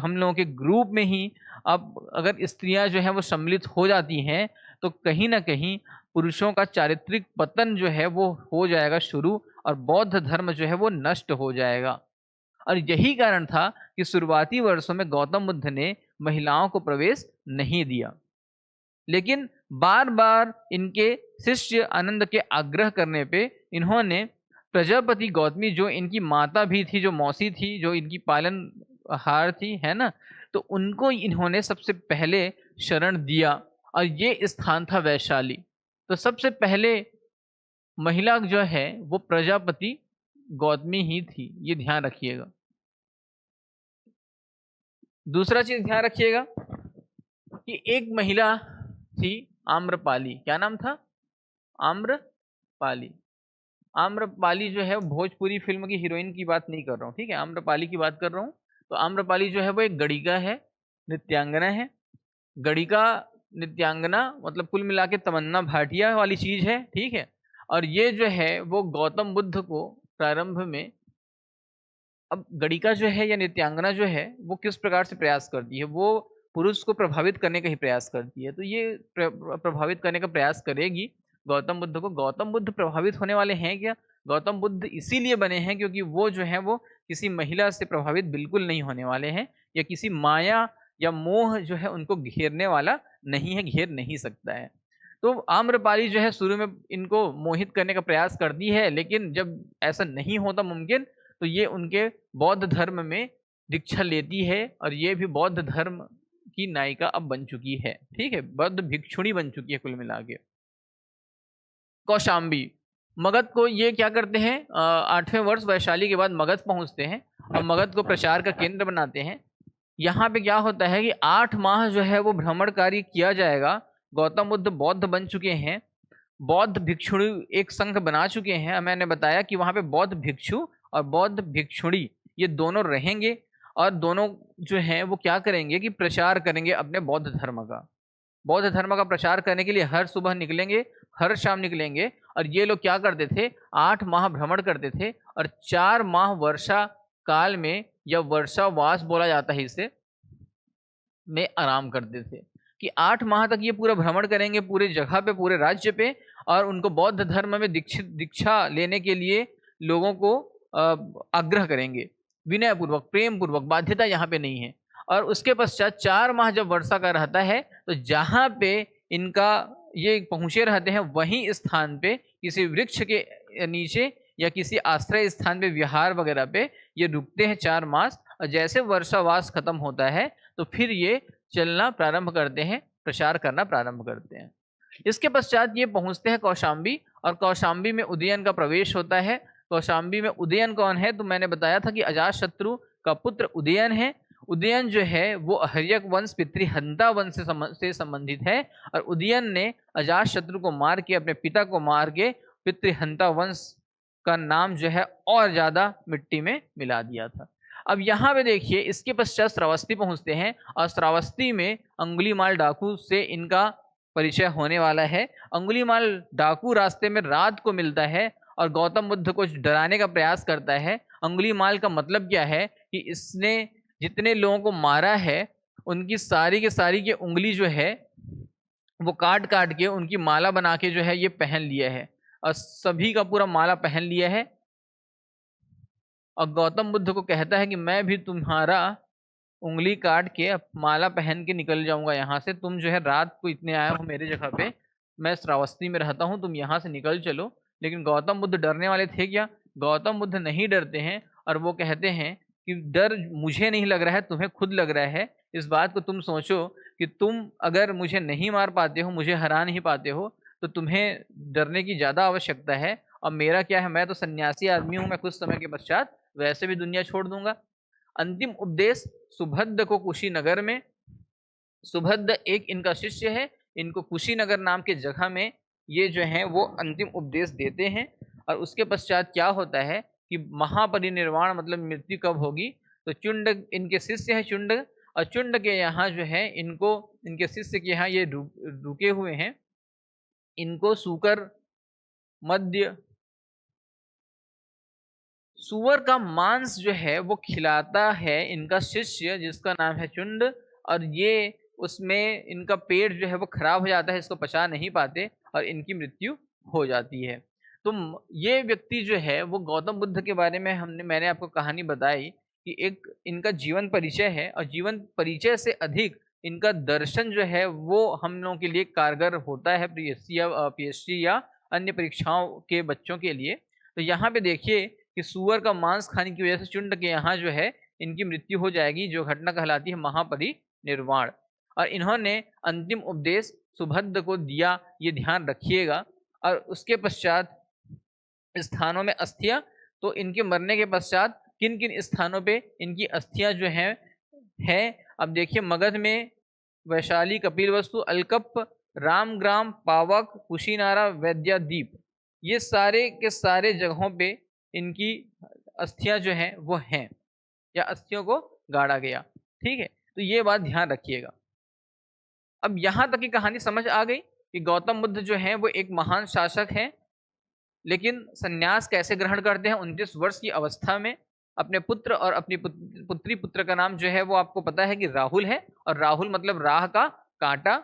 [SPEAKER 1] हम लोगों के ग्रुप में ही, अब अगर स्त्रियां जो है वो सम्मिलित हो जाती हैं, तो कहीं ना कहीं पुरुषों का चारित्रिक पतन जो है वो हो जाएगा शुरू, और बौद्ध धर्म जो है वो नष्ट हो जाएगा। और यही कारण था कि शुरुआती वर्षों में गौतम बुद्ध ने महिलाओं को प्रवेश नहीं दिया। लेकिन बार बार इनके शिष्य आनंद के आग्रह करने पे इन्होंने प्रजापति गौतमी, जो इनकी माता भी थी, जो मौसी थी, जो इनकी पालनहार थी, है ना, तो उनको इन्होंने सबसे पहले शरण दिया, और ये स्थान था वैशाली। तो सबसे पहले महिला जो है वो प्रजापति गौतमी ही थी, ये ध्यान रखिएगा। दूसरा चीज ध्यान रखिएगा कि एक महिला थी आम्रपाली। क्या नाम था? आम्रपाली। आम्रपाली जो है भोजपुरी फिल्म की हीरोइन की बात नहीं कर रहा हूँ, ठीक है, आम्रपाली की बात कर रहा हूँ। तो आम्रपाली जो है वो एक गणिका है, नृत्यांगना है। गणिका, नृत्यांगना मतलब कुल मिला के तमन्ना भाटिया वाली चीज है, ठीक है। और ये जो है वो गौतम बुद्ध को प्रारंभ में, अब गणिका जो है या नृत्यांगना जो है वो किस प्रकार से प्रयास करती है, वो पुरुष को प्रभावित करने का ही प्रयास करती है। तो ये प्रभावित करने का प्रयास करेगी गौतम बुद्ध को। गौतम बुद्ध प्रभावित होने वाले हैं क्या? गौतम बुद्ध इसीलिए बने हैं क्योंकि वो जो है वो किसी महिला से प्रभावित बिल्कुल नहीं होने वाले हैं, या किसी माया या मोह जो है उनको घेरने वाला नहीं है, घेर नहीं सकता है। तो आम्रपाली जो है शुरू में इनको मोहित करने का प्रयास करती है, लेकिन जब ऐसा नहीं होता मुमकिन, तो ये उनके बौद्ध धर्म में दीक्षा लेती है, और ये भी बौद्ध धर्म की नायिका अब बन चुकी है, ठीक है, बौद्ध भिक्षुणी बन चुकी है कुल मिला के। कौशाम्बी, मगध को ये क्या करते हैं, 8वें वर्ष वैशाली के बाद मगध पहुंचते हैं और मगध को प्रचार का केंद्र बनाते हैं। यहाँ पे क्या होता है कि 8 माह जो है वो भ्रमण कार्य किया जाएगा। गौतम बुद्ध बौद्ध बन चुके हैं, बौद्ध भिक्षुणी एक संघ बना चुके हैं। मैंने बताया कि वहाँ पे बौद्ध भिक्षु और बौद्ध भिक्षुणी ये दोनों रहेंगे, और दोनों जो हैं वो क्या करेंगे कि प्रचार करेंगे अपने बौद्ध धर्म का। बौद्ध धर्म का प्रचार करने के लिए हर सुबह निकलेंगे, हर शाम निकलेंगे। और ये लोग क्या करते थे, 8 माह भ्रमण करते थे, और 4 माह वर्षा काल में, या वर्षावास बोला जाता है इसे, में आराम करते थे कि 8 माह तक ये पूरा भ्रमण करेंगे पूरे जगह पे, पूरे राज्य पे, और उनको बौद्ध धर्म में दीक्षा लेने के लिए लोगों को आग्रह करेंगे, विनय पूर्वक, प्रेम पूर्वक, बाध्यता यहाँ पे नहीं है। और उसके पश्चात 4 माह जब वर्षा का रहता है तो जहाँ पे इनका ये पहुंचे रहते हैं वहीं स्थान पे किसी वृक्ष के नीचे या किसी आश्रय स्थान पे, विहार वगैरह पे ये रुकते हैं 4 मास। और जैसे वर्षावास खत्म होता है तो फिर ये चलना प्रारंभ करते हैं, प्रचार करना प्रारंभ करते हैं। इसके पश्चात ये पहुंचते हैं कौशाम्बी, और कौशाम्बी में उदयन का प्रवेश होता है। कौशाम्बी में उदयन कौन है? तो मैंने बताया था कि अजातशत्रु का पुत्र उदयन है। उदयन जो है वो हर्यक वंश, पितृहंता वंश से संबंधित है, और उदयन ने अजातशत्रु को मार के, अपने पिता को मार के, पितृहंता वंश का नाम जो है और ज्यादा मिट्टी में मिला दिया था। अब यहाँ पे देखिए, इसके पश्चात श्रावस्ती पहुंचते हैं, और श्रावस्ती में अंगुलीमाल डाकू से इनका परिचय होने वाला है। अंगुलीमाल डाकू रास्ते में रात को मिलता है और गौतम बुद्ध को डराने का प्रयास करता है। अंगुलीमाल का मतलब क्या है कि इसने जितने लोगों को मारा है उनकी सारी के सारी की उंगली जो है वो काट काट के उनकी माला बना के जो है ये पहन लिया है, और सभी का पूरा माला पहन लिया है। और गौतम बुद्ध को कहता है कि मैं भी तुम्हारा उंगली काट के माला पहन के निकल जाऊंगा यहाँ से। तुम जो है रात को इतने आए हो मेरे जगह पे, मैं श्रावस्ती में रहता हूँ, तुम यहाँ से निकल चलो। लेकिन गौतम बुद्ध डरने वाले थे क्या? गौतम बुद्ध नहीं डरते हैं, और वो कहते हैं कि डर मुझे नहीं लग रहा है, तुम्हें खुद लग रहा है। इस बात को तुम सोचो कि तुम अगर मुझे नहीं मार पाते हो, मुझे हरा नहीं पाते हो, तो तुम्हें डरने की ज़्यादा आवश्यकता है। और मेरा क्या है, मैं तो सन्यासी आदमी हूँ, मैं कुछ समय के पश्चात वैसे भी दुनिया छोड़ दूंगा। अंतिम उपदेश सुभद्र को कुशीनगर में, सुभद्र एक इनका शिष्य है, इनको कुशीनगर नाम के जगह में ये जो है वो अंतिम उपदेश देते हैं। और उसके पश्चात क्या होता है कि महापरिनिर्वाण मतलब मृत्यु कब होगी, तो चुंड इनके शिष्य है, चुंड, और चुंड के यहाँ जो है इनको, इनके शिष्य के यहाँ ये रुके हुए हैं। इनको सूकर मध्य सुअर का मांस जो है वो खिलाता है इनका शिष्य जिसका नाम है चुंड, और ये उसमें इनका पेट जो है वो खराब हो जाता है, इसको पचा नहीं पाते और इनकी मृत्यु हो जाती है। तो ये व्यक्ति जो है वो गौतम बुद्ध के बारे में मैंने आपको कहानी बताई कि एक इनका जीवन परिचय है, और जीवन परिचय से अधिक इनका दर्शन जो है वो हम लोगों के लिए कारगर होता है पीएचडी या अन्य परीक्षाओं के बच्चों के लिए। तो यहाँ पे देखिए कि सुअर का मांस खाने की वजह से चुंड के यहाँ जो है इनकी मृत्यु हो जाएगी, जो घटना कहलाती है महापरिनिर्वाण। और इन्होंने अंतिम उपदेश सुभद्र को दिया, ये ध्यान रखिएगा। और उसके पश्चात स्थानों में अस्थियां, तो इनके मरने के पश्चात किन किन स्थानों पे इनकी अस्थियां जो हैं अब देखिए, मगध में वैशाली, कपिलवस्तु, अलकप, रामग्राम, पावक, कुशीनारा, वैद्यादीप, ये सारे के सारे जगहों पे इनकी अस्थियां जो हैं वो हैं, या अस्थियों को गाड़ा गया। ठीक है, तो ये बात ध्यान रखिएगा। अब यहाँ तक की कहानी समझ आ गई कि गौतम बुद्ध जो हैं वो एक महान शासक हैं, लेकिन संन्यास कैसे ग्रहण करते हैं 29 वर्ष की अवस्था में। अपने पुत्र और अपनी पुत्री, पुत्र का नाम जो है वो आपको पता है कि राहुल है, और राहुल मतलब राह का कांटा,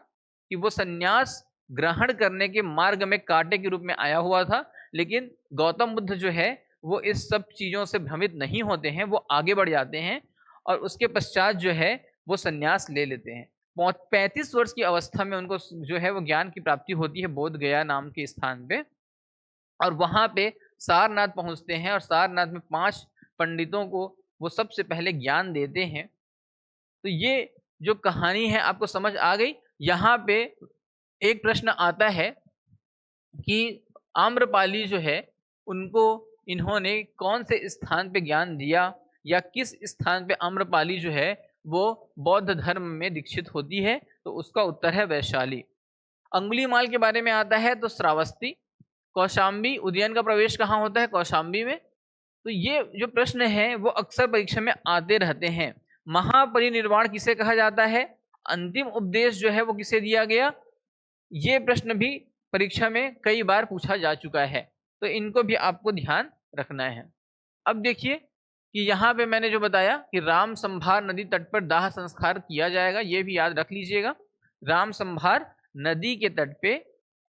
[SPEAKER 1] कि वो संन्यास ग्रहण करने के मार्ग में कांटे के रूप में आया हुआ था। लेकिन गौतम बुद्ध जो है वो इस सब चीज़ों से भ्रमित नहीं होते हैं, वो आगे बढ़ जाते हैं और उसके पश्चात जो है वो संन्यास ले लेते हैं। 35 वर्ष की अवस्था में उनको जो है वो ज्ञान की प्राप्ति होती है बोध गया नाम के स्थान पे, और वहाँ पे सारनाथ पहुँचते हैं, और सारनाथ में 5 पंडितों को वो सबसे पहले ज्ञान देते हैं। तो ये जो कहानी है आपको समझ आ गई। यहाँ पे एक प्रश्न आता है कि आम्रपाली जो है उनको इन्होंने कौन से स्थान पे ज्ञान दिया, या किस स्थान पे आम्रपाली जो है वो बौद्ध धर्म में दीक्षित होती है, तो उसका उत्तर है वैशाली। अंगुलीमाल के बारे में आता है तो श्रावस्ती। कौशाम्बी, उदयन का प्रवेश कहाँ होता है? कौशाम्बी में। तो ये जो प्रश्न है वो अक्सर परीक्षा में आते रहते हैं। महापरिनिर्वाण किसे कहा जाता है? अंतिम उपदेश जो है वो किसे दिया गया? ये प्रश्न भी परीक्षा में कई बार पूछा जा चुका है, तो इनको भी आपको ध्यान रखना है। अब देखिए कि यहाँ पे मैंने जो बताया कि राम संभार नदी तट पर दाह संस्कार किया जाएगा, ये भी याद रख लीजिएगा। राम संभार नदी के तट पे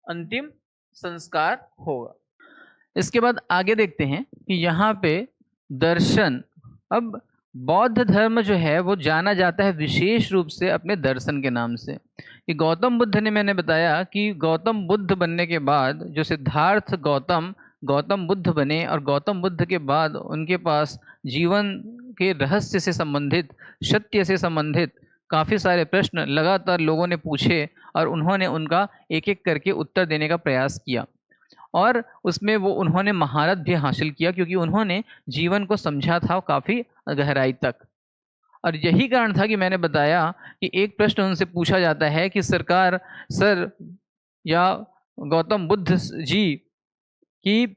[SPEAKER 1] अंतिम संस्कार होगा। इसके बाद आगे देखते हैं कि यहाँ पे दर्शन। अब बौद्ध धर्म जो है वो जाना जाता है विशेष रूप से अपने दर्शन के नाम से। कि गौतम बुद्ध ने, मैंने बताया कि गौतम बुद्ध बनने के बाद जो सिद्धार्थ गौतम गौतम बुद्ध बने, और गौतम बुद्ध के बाद उनके पास जीवन के रहस्य से संबंधित, सत्य से संबंधित काफ़ी सारे प्रश्न लगातार लोगों ने पूछे, और उन्होंने उनका एक एक करके उत्तर देने का प्रयास किया। और उसमें वो उन्होंने महारत भी हासिल किया, क्योंकि उन्होंने जीवन को समझा था काफ़ी गहराई तक। और यही कारण था कि मैंने बताया कि एक प्रश्न उनसे पूछा जाता है कि सरकार, सर या गौतम बुद्ध जी, कि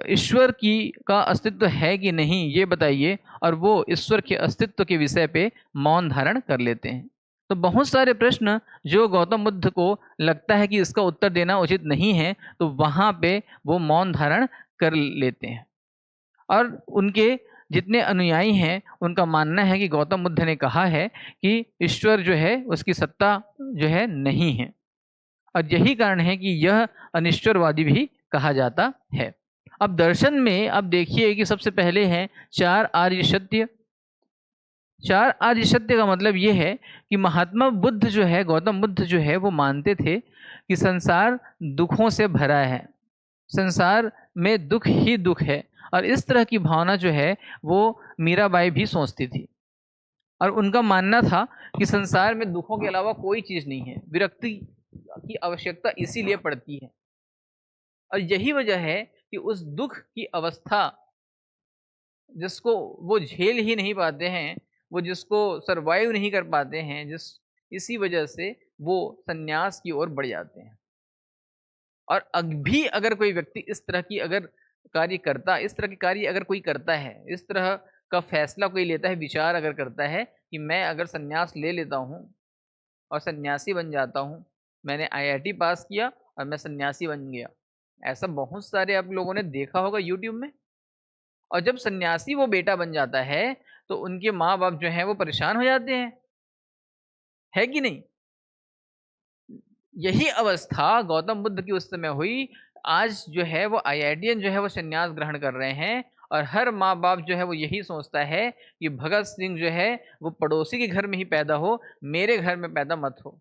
[SPEAKER 1] ईश्वर की का अस्तित्व है कि नहीं, ये बताइए। और वो ईश्वर के अस्तित्व के विषय पे मौन धारण कर लेते हैं। तो बहुत सारे प्रश्न जो गौतम बुद्ध को लगता है कि इसका उत्तर देना उचित नहीं है, तो वहाँ पे वो मौन धारण कर लेते हैं। और उनके जितने अनुयायी हैं उनका मानना है कि गौतम बुद्ध ने कहा है कि ईश्वर जो है उसकी सत्ता जो है नहीं है, और यही कारण है कि यह अनिश्वरवादी भी कहा जाता है। अब दर्शन में अब देखिए कि सबसे पहले हैं चार आर्य सत्य। चार आर्य सत्य का मतलब ये है कि महात्मा बुद्ध जो है, गौतम बुद्ध जो है, वो मानते थे कि संसार दुखों से भरा है, संसार में दुख ही दुख है। और इस तरह की भावना जो है वो मीराबाई भी सोचती थी। और उनका मानना था कि संसार में दुखों के अलावा कोई चीज़ नहीं है, विरक्ति की आवश्यकता इसीलिए पड़ती है। और यही वजह है कि उस दुख की अवस्था जिसको वो झेल ही नहीं पाते हैं, वो जिसको सरवाइव नहीं कर पाते हैं, इसी वजह से वो संन्यास की ओर बढ़ जाते हैं। और अभी अगर कोई व्यक्ति इस तरह की अगर कार्य करता, इस तरह के कार्य अगर कोई करता है, इस तरह का फैसला कोई लेता है, विचार अगर करता है कि मैं अगर संन्यास ले लेता हूँ और सन्यासी बन जाता हूँ, मैंने आईआईटी पास किया और मैं सन्यासी बन गया, ऐसा बहुत सारे आप लोगों ने देखा होगा यूट्यूब में। और जब सन्यासी वो बेटा बन जाता है तो उनके माँ बाप जो हैं वो परेशान हो जाते हैं, है कि नहीं? यही अवस्था गौतम बुद्ध की उस समय हुई। आज जो है वो आईआईटीएन जो है वो संन्यास ग्रहण कर रहे हैं, और हर माँ बाप जो है वो यही सोचता है कि भगत सिंह जो है वो पड़ोसी के घर में ही पैदा हो, मेरे घर में पैदा मत हो।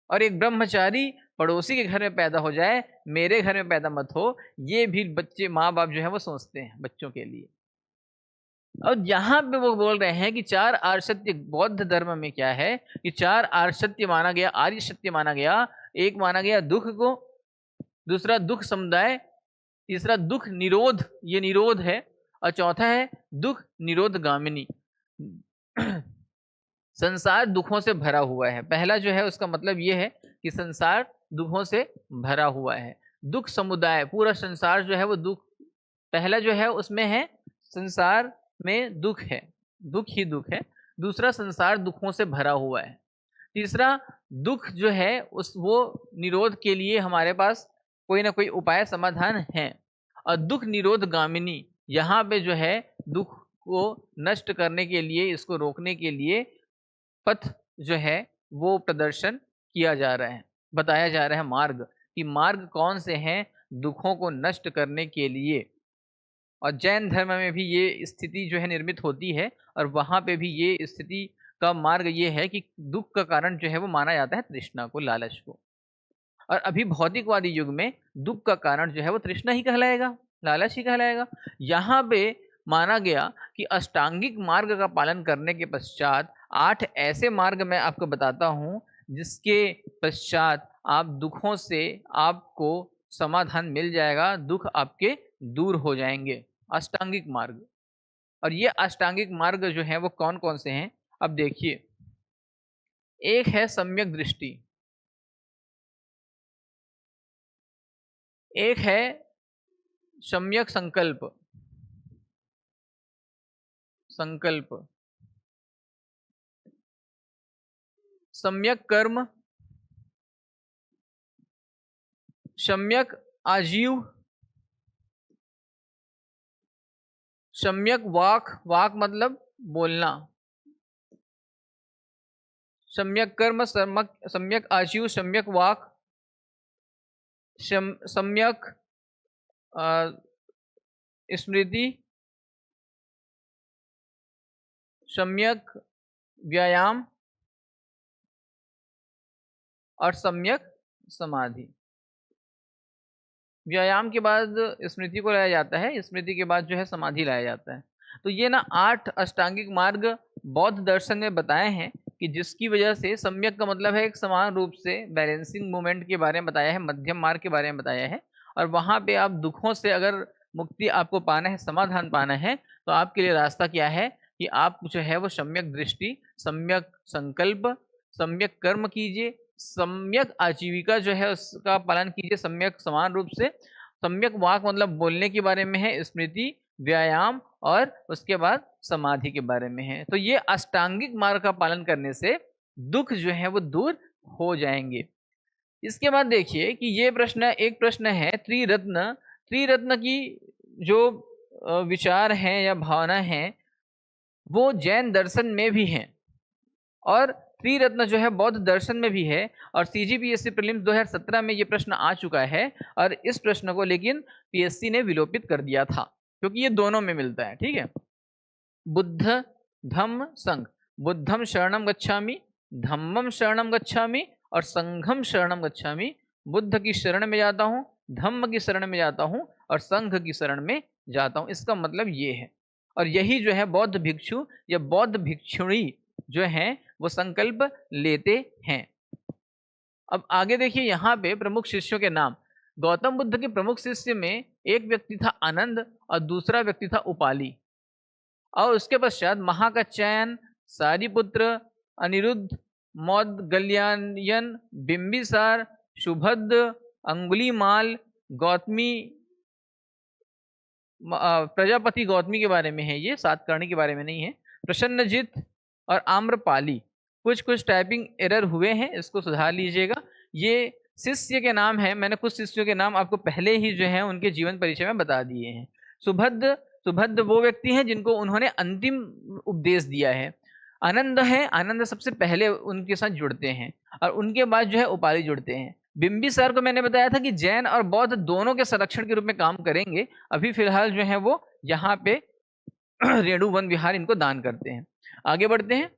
[SPEAKER 1] और एक ब्रह्मचारी पड़ोसी के घर में पैदा हो जाए, मेरे घर में पैदा मत हो, ये भी बच्चे, माँ बाप जो है वो सोचते हैं बच्चों के लिए। और यहाँ पे वो बोल रहे हैं कि चार आर्य सत्य बौद्ध धर्म में क्या है कि चार आर्य सत्य माना गया, आर्य सत्य माना गया। एक माना गया दुख को, दूसरा दुख समुदाय, तीसरा दुख निरोध, ये निरोध है, और चौथा है दुख निरोध गामिनी। संसार दुखों से भरा हुआ है। पहला जो है उसका मतलब ये है कि संसार दुखों से भरा हुआ है। दुख समुदाय, पूरा संसार जो है वो दुख, पहला जो है उसमें है संसार में दुख है, दुख ही दुख है। दूसरा संसार दुखों से भरा हुआ है। तीसरा दुख जो है उस वो निरोध के लिए हमारे पास कोई ना कोई उपाय समाधान है। और दुख निरोध गामिनी, यहाँ पे जो है दुख को नष्ट करने के लिए, इसको रोकने के लिए पथ जो है वो प्रदर्शन किया जा रहा है, बताया जा रहा है मार्ग, कि मार्ग कौन से हैं दुखों को नष्ट करने के लिए। और जैन धर्म में भी ये स्थिति जो है निर्मित होती है, और वहाँ पे भी ये स्थिति का मार्ग ये है कि दुख का कारण जो है वो माना जाता है तृष्णा को, लालच को। और अभी भौतिकवादी युग में दुख का कारण जो है वो तृष्णा ही कहलाएगा, लालच ही कहलाएगा। यहाँ पे माना गया कि अष्टांगिक मार्ग का पालन करने के पश्चात 8 ऐसे मार्ग मैं आपको बताता हूँ जिसके पश्चात आप दुखों से आपको समाधान मिल जाएगा, दुख आपके दूर हो जाएंगे। अष्टांगिक मार्ग। और ये अष्टांगिक मार्ग जो है वो कौन कौन से हैं, अब देखिए। एक है सम्यक दृष्टि, एक है सम्यक संकल्प, संकल्प, सम्यक कर्म, सम्यक आजीव, सम्यक वाक, वाक मतलब बोलना। सम्यक कर्म, सम्यक आजीव, सम्यक वाक, सम्यक स्मृति, सम्यक व्यायाम और सम्यक समाधि। व्यायाम के बाद स्मृति को लाया जाता है, स्मृति के बाद जो है समाधि लाया जाता है। तो ये ना 8 अष्टांगिक मार्ग बौद्ध दर्शन में बताए हैं कि जिसकी वजह से सम्यक का मतलब है एक समान रूप से बैलेंसिंग मूवमेंट के बारे में बताया है, मध्यम मार्ग के बारे में बताया है। और वहाँ पे आप दुखों से अगर मुक्ति आपको पाना है, समाधान पाना है, तो आपके लिए रास्ता क्या है कि आप जो है वो सम्यक दृष्टि, सम्यक संकल्प, सम्यक कर्म कीजिए, सम्यक आजीविका जो है उसका पालन कीजिए, सम्यक समान रूप से। सम्यक वाक मतलब बोलने के बारे में है, स्मृति, व्यायाम और उसके बाद समाधि के बारे में है। तो ये अष्टांगिक मार्ग का पालन करने से दुख जो है वो दूर हो जाएंगे। इसके बाद देखिए कि ये प्रश्न, एक प्रश्न है त्रिरत्न। त्रिरत्न की जो विचार है या भावना है वो जैन दर्शन में भी है और त्रिरत्न जो है बौद्ध दर्शन में भी है। और CGPSC प्रीलिम्स 2017 में ये प्रश्न आ चुका है और इस प्रश्न को लेकिन PSC ने विलोपित कर दिया था क्योंकि ये दोनों में मिलता है। ठीक है, बुद्ध धम्म संघ, बुद्धम शरणम गच्छामि, धम्मम शरणम गच्छामि और संघम शरणम गच्छामि। बुद्ध की शरण में जाता हूँ, धम्म की शरण में जाता हूँ और संघ की शरण में जाता हूँ। इसका मतलब ये है, और यही जो है बौद्ध भिक्षु या बौद्ध भिक्षुणी जो हैं वो संकल्प लेते हैं। अब आगे देखिए यहाँ पे प्रमुख शिष्यों के नाम। गौतम बुद्ध के प्रमुख शिष्य में एक व्यक्ति था आनंद और दूसरा व्यक्ति था उपाली। और उसके पश्चात महाकात्यायन, सारिपुत्र, अनिरुद्ध, मौदगल्यायन, बिंबिसार, सुभद्र, अंगुलीमाल, गौतमी, प्रजापति गौतमी के बारे में है, ये सातकर्णी के बारे में नहीं है, प्रसन्नजित और आम्रपाली। कुछ कुछ टाइपिंग एरर हुए हैं, इसको सुधार लीजिएगा। ये शिष्य के नाम है, मैंने कुछ शिष्यों के नाम आपको पहले ही जो है उनके जीवन परिचय में बता दिए हैं। सुभद्र वो व्यक्ति हैं जिनको उन्होंने अंतिम उपदेश दिया है। आनंद है, आनंद सबसे पहले उनके साथ जुड़ते हैं और उनके बाद जो है उपाली जुड़ते हैं। बिंबिसार को मैंने बताया था कि जैन और बौद्ध दोनों के संरक्षण के रूप में काम करेंगे। अभी फिलहाल जो है वो यहाँ पे रेणु वन विहार इनको दान करते हैं। आगे बढ़ते हैं।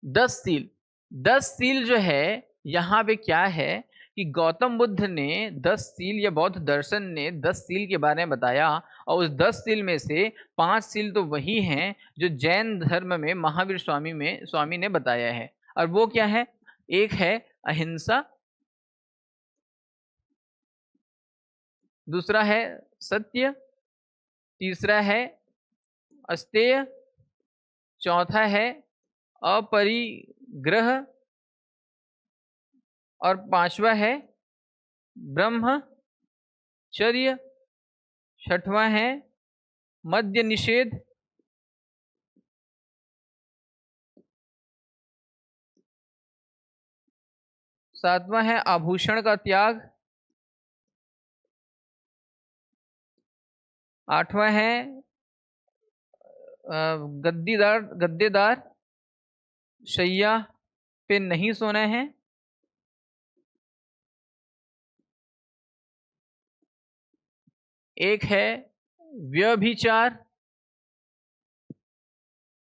[SPEAKER 1] 10 सील, 10 सील जो है यहाँ पे क्या है कि गौतम बुद्ध ने 10 सील या बौद्ध दर्शन ने 10 सील के बारे में बताया और उस 10 सील में से 5 सील तो वही हैं जो जैन धर्म में महावीर स्वामी ने बताया है। और वो क्या है? एक है अहिंसा, दूसरा है सत्य, तीसरा है अस्तेय, चौथा है अपरिग्रह और पांचवा है ब्रह्मचर्य, छठवां है मद्य निषेध, सातवां है आभूषण का त्याग, आठवां है गद्देदार शैया पे नहीं सोना है, एक है व्यभिचार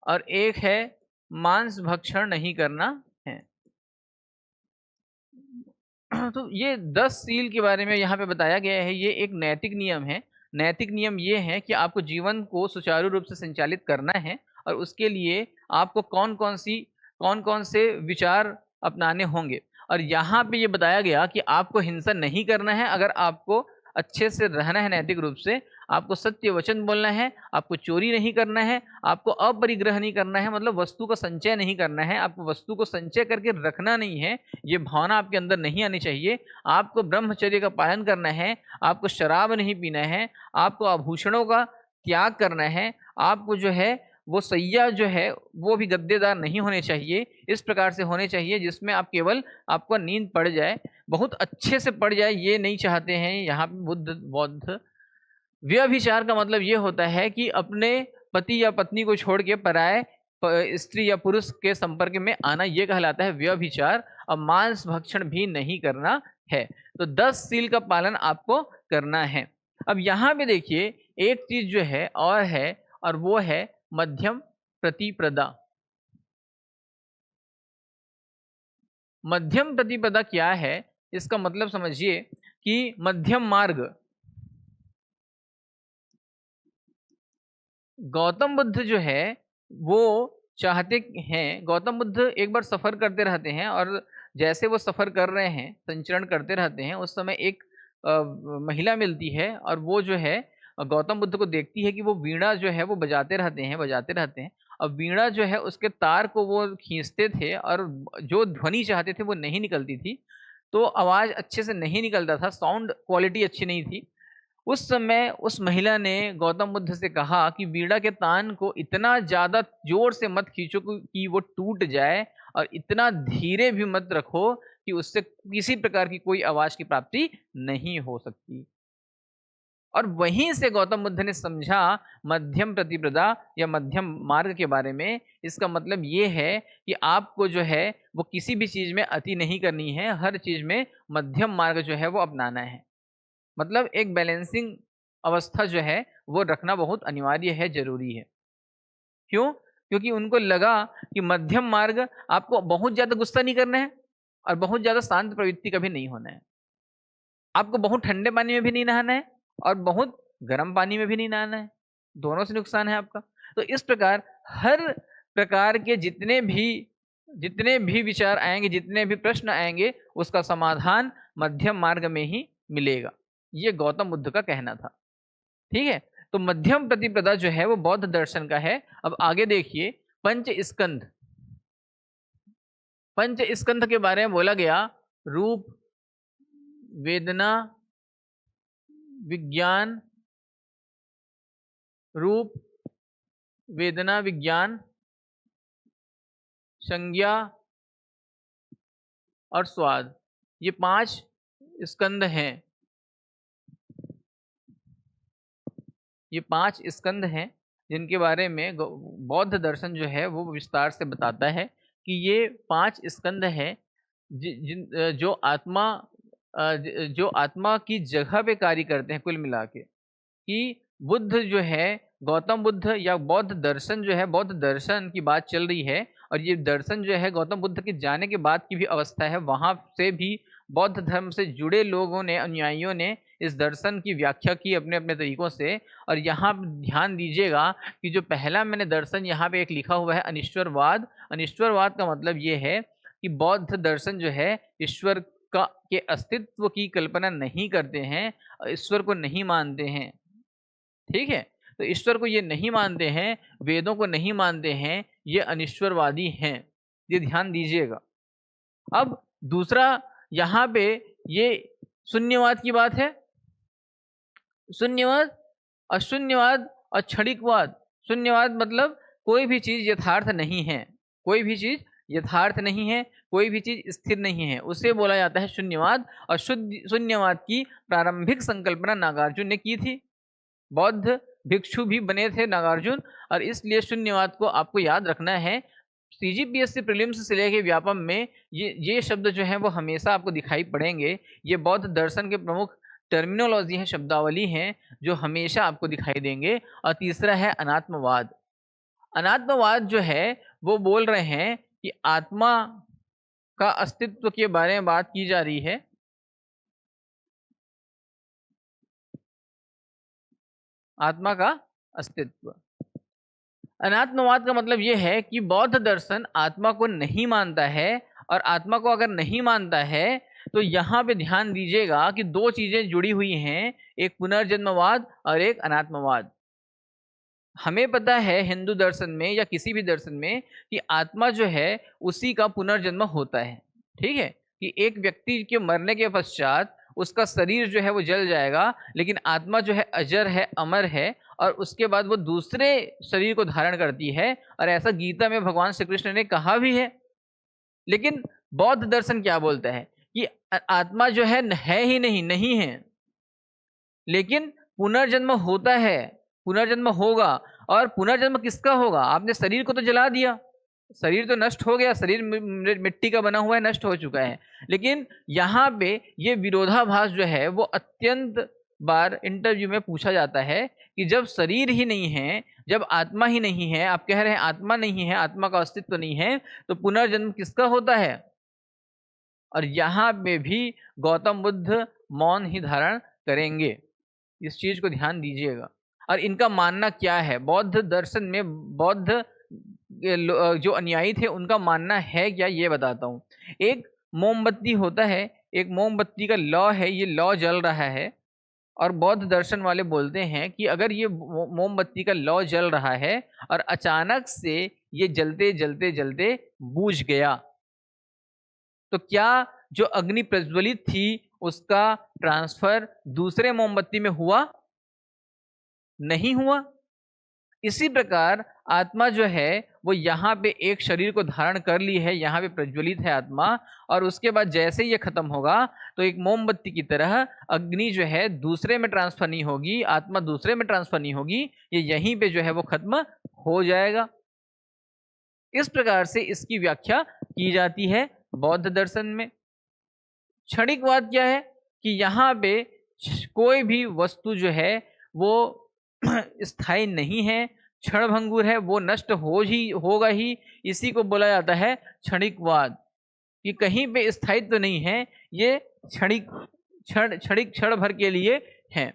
[SPEAKER 1] और एक है मांस भक्षण नहीं करना है। तो ये 10 सील के बारे में यहाँ पे बताया गया है। ये एक नैतिक नियम है। नैतिक नियम ये है कि आपको जीवन को सुचारू रूप से संचालित करना है और उसके लिए आपको कौन कौन से विचार अपनाने होंगे। और यहाँ पे ये बताया गया कि आपको हिंसा नहीं करना है, अगर आपको अच्छे से रहना है नैतिक रूप से, आपको सत्य वचन बोलना है, आपको चोरी नहीं करना है, आपको अपरिग्रह नहीं करना है, मतलब वस्तु का संचय नहीं करना है, आपको वस्तु को संचय करके रखना नहीं है, ये भावना आपके अंदर नहीं आनी चाहिए। आपको ब्रह्मचर्य का पालन करना है, आपको शराब नहीं पीना है, आपको आभूषणों का त्याग करना है, आपको जो है वो सैया जो है वो भी गद्देदार नहीं होने चाहिए, इस प्रकार से होने चाहिए जिसमें आप केवल आपको नींद पड़ जाए, बहुत अच्छे से पड़ जाए, ये नहीं चाहते हैं यहाँ पे बुद्ध बौद्ध व्यभिचार का मतलब ये होता है कि अपने पति या पत्नी को छोड़ के पराये स्त्री या पुरुष के संपर्क में आना, ये कहलाता है व्यभिचार। और मांस भक्षण भी नहीं करना है। तो 10 सील का पालन आपको करना है। अब यहाँ पे देखिए एक चीज जो है और वो है मध्यम प्रतिपदा। मध्यम प्रतिपदा क्या है, इसका मतलब समझिए कि मध्यम मार्ग। गौतम बुद्ध जो है वो चाहते हैं, गौतम बुद्ध एक बार सफर करते रहते हैं और जैसे वो सफर कर रहे हैं, संचरण करते रहते हैं, उस समय एक महिला मिलती है और वो जो है गौतम बुद्ध को देखती है कि वो वीणा जो है वो बजाते रहते हैं और वीणा जो है उसके तार को वो खींचते थे और जो ध्वनि चाहते थे वो नहीं निकलती थी। तो आवाज अच्छे से नहीं निकलता था, साउंड क्वालिटी अच्छी नहीं थी। उस समय उस महिला ने गौतम बुद्ध से कहा कि वीणा के तान को इतना ज्यादा जोर से मत खींचो कि वो टूट जाए, और इतना धीरे भी मत रखो कि उससे किसी प्रकार की कोई आवाज की प्राप्ति नहीं हो सकती। और वहीं से गौतम बुद्ध ने समझा मध्यम प्रतिपदा या मध्यम मार्ग के बारे में। इसका मतलब ये है कि आपको जो है वो किसी भी चीज में अति नहीं करनी है, हर चीज में मध्यम मार्ग जो है वो अपनाना है। मतलब एक बैलेंसिंग अवस्था जो है वो रखना बहुत अनिवार्य है, जरूरी है। क्यों? क्योंकि उनको लगा कि मध्यम मार्ग, आपको बहुत ज्यादा गुस्सा नहीं करना है और बहुत ज्यादा शांत प्रवृत्ति का भी नहीं होना है। आपको बहुत ठंडे पानी में भी नहीं नहाना है और बहुत गर्म पानी में भी नहीं नहाना है, दोनों से नुकसान है आपका। तो इस प्रकार हर प्रकार के जितने भी विचार आएंगे, जितने भी प्रश्न आएंगे, उसका समाधान मध्यम मार्ग में ही मिलेगा। ये गौतम बुद्ध का कहना था। ठीक है, तो मध्यम प्रतिपदा जो है वो बौद्ध दर्शन का है। अब आगे देखिए, पंच स्कंध। पंच स्कंध के बारे में बोला गया, रूप, वेदना, विज्ञान, रूप, वेदना, विज्ञान, संज्ञा और स्वाद। ये 5 स्कंद हैं। ये 5 स्कंद हैं जिनके बारे में बौद्ध दर्शन जो है वो विस्तार से बताता है कि ये 5 स्कंद हैं जो आत्मा की जगह पे कार्य करते हैं। कुल मिला के कि बुद्ध जो है, गौतम बुद्ध या बौद्ध दर्शन जो है, बौद्ध दर्शन की बात चल रही है, और ये दर्शन जो है गौतम बुद्ध के जाने के बाद की भी अवस्था है। वहां से भी बौद्ध धर्म से जुड़े लोगों ने, अनुयायियों ने इस दर्शन की व्याख्या की अपने अपने तरीकों से। और यहाँ ध्यान दीजिएगा कि जो पहला मैंने दर्शन यहाँ पे एक लिखा हुआ है, अनिश्वरवाद। अनिश्वरवाद का मतलब ये है कि बौद्ध दर्शन जो है ईश्वर के अस्तित्व की कल्पना नहीं करते हैं, ईश्वर को नहीं मानते हैं। ठीक है, तो ईश्वर को ये नहीं मानते हैं, वेदों को नहीं मानते हैं, ये अनिश्वरवादी हैं। ये ध्यान दीजिएगा। अब दूसरा यहाँ पे ये शून्यवाद की बात है। शून्यवाद अशून्यवाद और क्षणिकवाद। शून्यवाद मतलब कोई भी चीज यथार्थ नहीं है, कोई भी चीज यथार्थ नहीं है, कोई भी चीज स्थिर नहीं है, उसे बोला जाता है शून्यवाद। और शून्यवाद की प्रारंभिक संकल्पना नागार्जुन ने की थी। बौद्ध भिक्षु भी बने थे नागार्जुन, और इसलिए शून्यवाद को आपको याद रखना है। सीजीपीएससी प्रीलिम्स से लेके व्यापम में ये शब्द जो हैं वो हमेशा आपको दिखाई पड़ेंगे। ये बौद्ध दर्शन के प्रमुख टर्मिनोलॉजी हैं, शब्दावली हैं, जो हमेशा आपको दिखाई देंगे। और तीसरा है अनात्मवाद। अनात्मवाद जो है वो बोल रहे हैं कि आत्मा का अस्तित्व के बारे में बात की जा रही है। आत्मा का अस्तित्व। अनात्मवाद का मतलब यह है कि बौद्ध दर्शन आत्मा को नहीं मानता है, और आत्मा को अगर नहीं मानता है तो यहाँ पे ध्यान दीजिएगा कि 2 चीजें जुड़ी हुई हैं, एक पुनर्जन्मवाद और एक अनात्मवाद। हमें पता है हिंदू दर्शन में या किसी भी दर्शन में कि आत्मा जो है उसी का पुनर्जन्म होता है। ठीक है, कि एक व्यक्ति के मरने के पश्चात उसका शरीर जो है वो जल जाएगा, लेकिन आत्मा जो है अजर है, अमर है, और उसके बाद वो दूसरे शरीर को धारण करती है। और ऐसा गीता में भगवान श्री कृष्ण ने कहा भी है। लेकिन बौद्ध दर्शन क्या बोलता है कि आत्मा जो है ही नहीं है, लेकिन पुनर्जन्म होता है, पुनर्जन्म होगा। और पुनर्जन्म किसका होगा? आपने शरीर को तो जला दिया, शरीर तो नष्ट हो गया, शरीर मिट्टी का बना हुआ है, नष्ट हो चुका है। लेकिन यहाँ पे ये विरोधाभास जो है वो अत्यंत बार इंटरव्यू में पूछा जाता है कि जब शरीर ही नहीं है, जब आत्मा ही नहीं है, आप कह रहे हैं आत्मा नहीं है, आत्मा का अस्तित्व नहीं है, तो पुनर्जन्म किसका होता है? और यहाँ पे भी गौतम बुद्ध मौन ही धारण करेंगे, इस चीज को ध्यान दीजिएगा। और इनका मानना क्या है? बौद्ध दर्शन में बौद्ध जो अनुयायी थे उनका मानना है क्या, ये बताता हूँ। एक मोमबत्ती होता है, एक मोमबत्ती का लौ है, ये लौ जल रहा है, और बौद्ध दर्शन वाले बोलते हैं कि अगर ये मोमबत्ती का लौ जल रहा है और अचानक से ये जलते जलते जलते बुझ गया, तो क्या जो अग्नि प्रज्वलित थी उसका ट्रांसफर दूसरे मोमबत्ती में हुआ? नहीं हुआ। इसी प्रकार आत्मा जो है वो यहाँ पे एक शरीर को धारण कर ली है, यहाँ पे प्रज्वलित है आत्मा, और उसके बाद जैसे ये खत्म होगा तो एक मोमबत्ती की तरह अग्नि जो है दूसरे में ट्रांसफर नहीं होगी, आत्मा दूसरे में ट्रांसफर नहीं होगी, ये यहीं पे जो है वो खत्म हो जाएगा। इस प्रकार से इसकी व्याख्या की जाती है बौद्ध दर्शन में। क्षणिकवाद क्या है कि यहाँ पे कोई भी वस्तु जो है वो स्थायी नहीं है, क्षणभंगुर है, वो नष्ट होगा ही। इसी को बोला जाता है क्षणिकवाद, कि कहीं पे स्थायित्व नहीं है, ये क्षणिक क्षण भर के लिए है।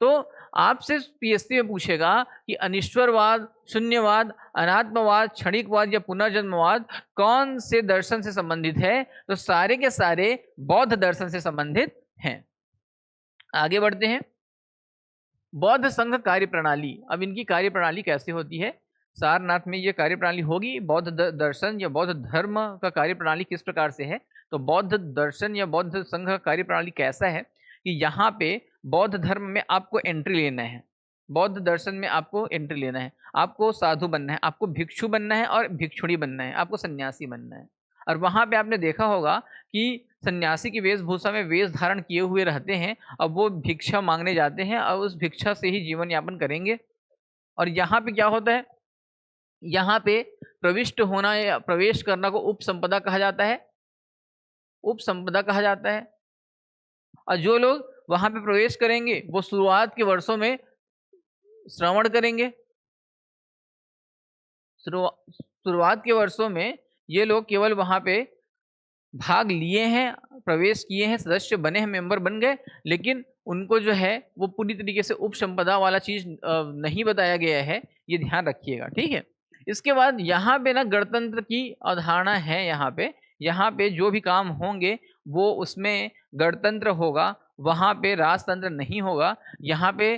[SPEAKER 1] तो आपसे पीएससी में पूछेगा कि अनिश्वरवाद, शून्यवाद, अनात्मवाद, क्षणिकवाद या पुनर्जन्मवाद कौन से दर्शन से संबंधित है, तो सारे के सारे बौद्ध दर्शन से संबंधित हैं। आगे बढ़ते हैं। बौद्ध संघ कार्य प्रणाली, अब इनकी कार्य प्रणाली कैसे होती है? सारनाथ में ये कार्य प्रणाली होगी। बौद्ध दर्शन या बौद्ध धर्म का कार्य प्रणाली किस प्रकार से है? तो बौद्ध दर्शन या बौद्ध संघ का कार्य प्रणाली कैसा है कि यहाँ पे बौद्ध धर्म में आपको एंट्री लेना है, बौद्ध दर्शन में आपको एंट्री लेना है, आपको साधु बनना है, आपको भिक्षु बनना है और भिक्षुणी बनना है, आपको सन्यासी बनना है। और वहाँ पे आपने देखा होगा कि सन्यासी की वेशभूषा में वेश धारण किए हुए रहते हैं, अब वो भिक्षा मांगने जाते हैं और उस भिक्षा से ही जीवन यापन करेंगे। और यहाँ पे क्या होता है? यहाँ पे प्रविष्ट होना या प्रवेश करना को उपसंपदा कहा जाता है, उपसंपदा कहा जाता है। और जो लोग वहां पे प्रवेश करेंगे वो शुरुआत के वर्षों में श्रवण करेंगे, शुरुआत के वर्षों में ये लोग केवल वहां पे भाग लिए हैं, प्रवेश किए हैं, सदस्य बने हैं, मेंबर बन गए, लेकिन उनको जो है वो पूरी तरीके से उपसंपदा वाला चीज नहीं बताया गया है, ये ध्यान रखिएगा, ठीक है। इसके बाद यहाँ पे ना गणतंत्र की अवधारणा है। यहाँ पे जो भी काम होंगे वो उसमें गणतंत्र होगा, वहाँ पे राजतंत्र नहीं होगा। यहाँ पे